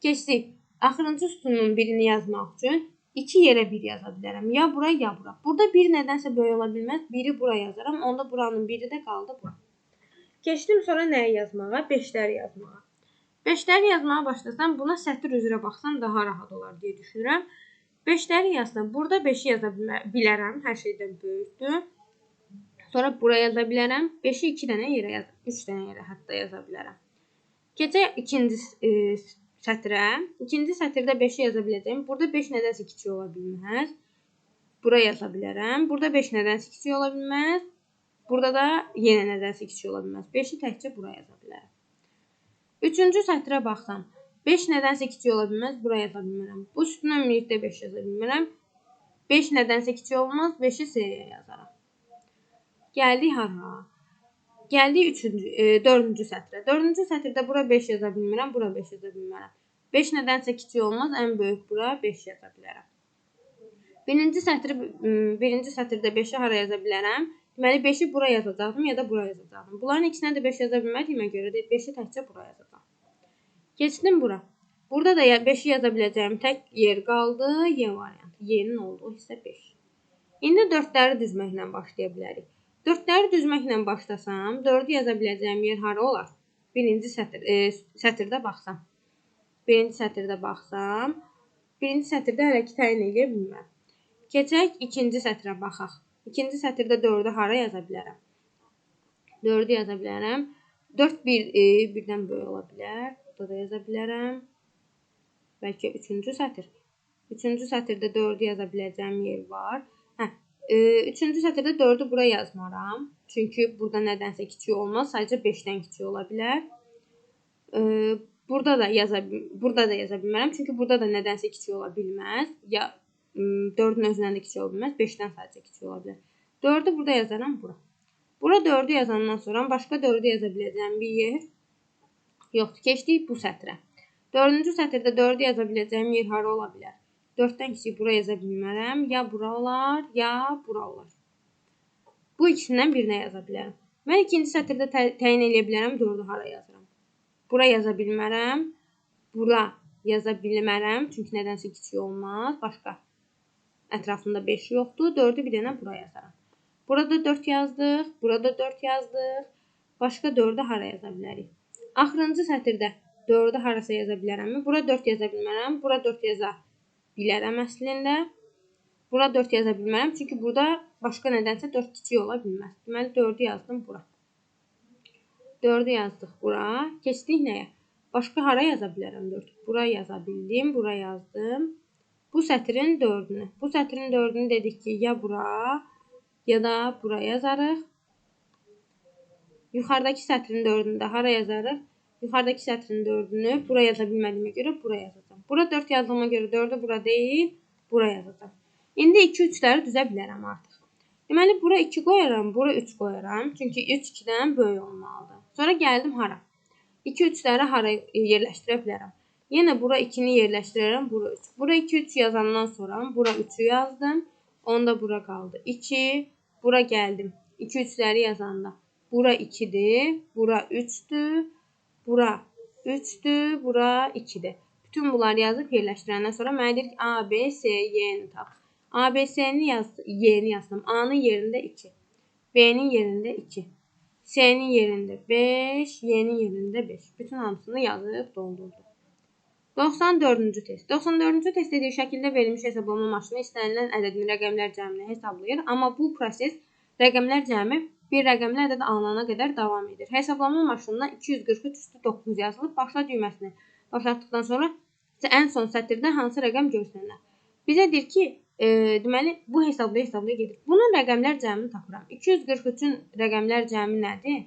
Keçdik. Axırıncı sütunun birini yazmaq üçün 2 yerə 1 yaza bilərəm. Ya bura, ya bura. Burada 1 nədənsə böyük ola bilməz. 1-i bura yazaram. Onda buranın 1-i də qaldı bura. Keçdim sonra nəyi yazmağa? 5'ləri yazmağa. 5'ləri yazmağa başlasam, buna sətr üzrə baxsam daha rahat olar deyə düşünürəm. 5'ləri yazsam, burada 5'i yaza bilərəm. Hər şeydən böyükdür. Sonra bura yaza bilərəm. 5'i 2 dənə yerə yazam. 3 dənə yerə hətta yaza bilərəm. Keçək ikinci sətrə. İkinci sətirdə 5-i yaza biləcəm. Burada 5 nədənsə kiçik ola bilməz. Bura yaza bilərəm. Burada 5 nədənsə kiçik ola bilməz. Burada da yenə nədənsə kiçik ola bilməz. 5-i təkcə bura yaza bilərəm. Üçüncü sətrə baxsam, 5 nədənsə kiçik ola bilməz. Bura yaza bilmərəm. Bu üstünə ümumilikdə 5 yaza bilmərəm. 5 nədənsə kiçik olmaz. 5-i seriyə yazaram. Gəldik hara? Gəldik dördüncü sətrə. Dördüncü sətirdə bura 5 yaza bilmirəm. Bura 5 yaza bilmərəm. 5 nədənsə kiçik olmaz. Ən böyük bura 5 yaza bilərəm. Birinci sətirdə 5-i hara yaza bilərəm? Deməli 5-i bura yazacaqdım ya da bura yazacaqdım. Bunların ikisinə də 5 yaza bilmədiyimə görə də 5-i təkcə bura yazacağam. Keçdim bura. Burada da 5-i yaza biləcəyim tək yer qaldı. Y variantı. Y-nin olduğu hissə 5. İndi 4-ləri düzməklə başlaya bilərik. 4-ləri düzməklə başlasam, 4-ü yaza biləcəyim yer hara olar? Birinci sətirdə baxsam. Birinci sətirdə hələ ki təyin edə bilmərəm. Keçək ikinci sətrə baxaq. İkinci sətirdə 4-ü hara yaza bilərəm? 4-ü yaza bilərəm. 4 birdən böyük ola bilər. Burada da yaza bilərəm. Bəlkə üçüncü sətir. Üçüncü sətirdə 4-ü yaza biləcəyim yer var. Üçüncü sətirdə 4-ü bura yazmaram. Çünki burada nədənsə kiçik olmaz. Sadəcə 5-dən kiçik ola bilər. Burada da yaza bilmərəm. Çünki burada da nədənsə kiçik ola bilməz. Ya 4-ün özündən də kiçik ola bilməz. 5-dən sadəcə kiçik ola bilər. 4-ü burada yazaram bura. Bura 4-ü yazandan sonra başqa 4-ü yaza biləcəyim bir yer yoxdur. Keçdik bu sətrə. 4-cü sətirdə 4-ü yaza biləcəyim yer hara ola bilər? 4-dən kiçik bura yaza bilmərəm. Ya bura olar, ya bura olar. Bu ikisindən birinə yaza bilərəm. Mən ikinci sətirdə təyin edə bilərəm 4-ü hara yazıram. Bura yaza bilmərəm. Bura yaza bilmərəm. Çünki nədənsə kiçik olmaz. Başqa. Ətrafında 5 yoxdur. 4-ü bir dənə bura yazaram. Burada 4 yazdıq. Burada 4 yazdıq. Başqa 4-ü hara yaza bilərik? Axırıncı sətirdə 4-ü harasa yaza bilərəmmi? Bura 4 yaza bilmərəm. Bura 4 yaza bilərəm əslində. Bura 4 yaza bilmərəm. Çünki burada başqa nədənsə 4 kiçik ola bilməz. Deməli 4-ü yazdım bura. 4-ü yazdıq bura. Keçdik nəyə? Başqa hara yaza bilərəm 4-ü? Bura yaza bildim. Bura yazdım. Bu sətrin 4-ünü. Bu sətrin 4-ünü dedik ki, ya bura, ya da bura yazarıq. Yuxarıdakı sətrin 4-ünü də hara yazarıq? Yuxarıdakı sətrin 4-ünü bura yaza bilmədiyimə görə bura yazacağam. Bura 4 yazdığıma görə 4-ü bura deyil, bura yazacağam. İndi 2-3-ləri düzə bilərəm artıq. Deməli, bura 2 qoyaram, bura 3 qoyaram. Çünki 3 2-dən böyük olmalıdır. Sonra gəldim hara? 2-3-ləri hara yerləşdirə bilərəm? Yenə bura 2-ni yerləşdirərəm, bura 3. Bura 2-3 yazandan sonra bura 3-ü yazdım. Onda bura qaldı 2. Bura gəldim. 2-3-ləri yazanda. Bura 2-dir, bura 3-dür, bura 3-dür, bura 2-dir. Bütün bunları yazıb yerləşdirəndən sonra mənə deyir ki, A, B, C, Y-ni tap. A, B, C-ni yazdım, Y-ni yazdım. A-nın yerində 2. B-nin yerində 2. C-nin yerində 5, Y-nin yerində 5. Bütün hamısını yazıb doldurdum. 94-cü test. 94-cü test dediyi şəkildə verilmiş hesablama maşını istənilən ədədin rəqəmlər cəmini hesablayır. Amma bu proses rəqəmlər cəmi bir rəqəmli ədəd alınana qədər davam edir. Hesablama maşınına 243/9 yazılıb. Başla düyməsini başlatdıqdan sonra ən son sətirdə hansı rəqəm görsənər? Bizə deyir ki, deməli bu hesablaya gedir. Bunun rəqəmlər cəmini tapıram. 243-ün rəqəmlər cəmi nədir?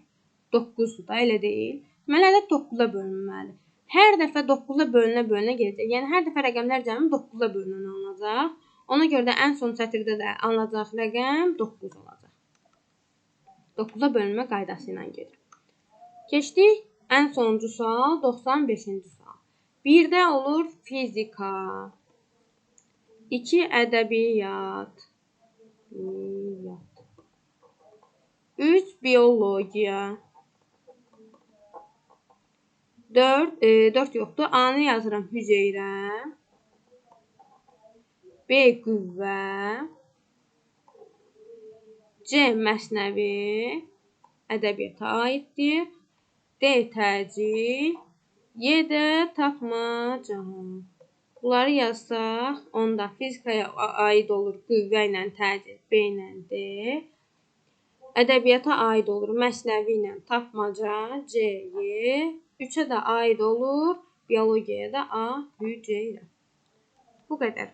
9-dur da, elə deyil. Deməli ədəd 9-a bölünməlidir. Hər dəfə 9-a bölünə gedəcək. Yəni hər dəfə rəqəmlər cəmi 9-a bölünən alınacaq. Ona görə də ən son sətirdə də alınacaq rəqəm 9 olacaq. 9-a bölünmə qaydası ilə gedir. Keçdik ən sonuncu sual, 95-ci sual. 1-də olur fizika, 2 ədəbiyyat, 3 biologiya, 4 yoxdur. A-nı yazıram hüceyrə. B qüvvə. C məsnəvi. Ədəbiyyata aiddir. D təcil. Y də tapmaca. Bunları yazsaq, onda fizikaya aid olur qüvvə ilə təcil, B ilə D. Ədəbiyyata aid olur məsnəvi ilə tapmaca, C, Y. 3-ə də aid olur Biologiyaya da A, B, C ilə. Bu qədər.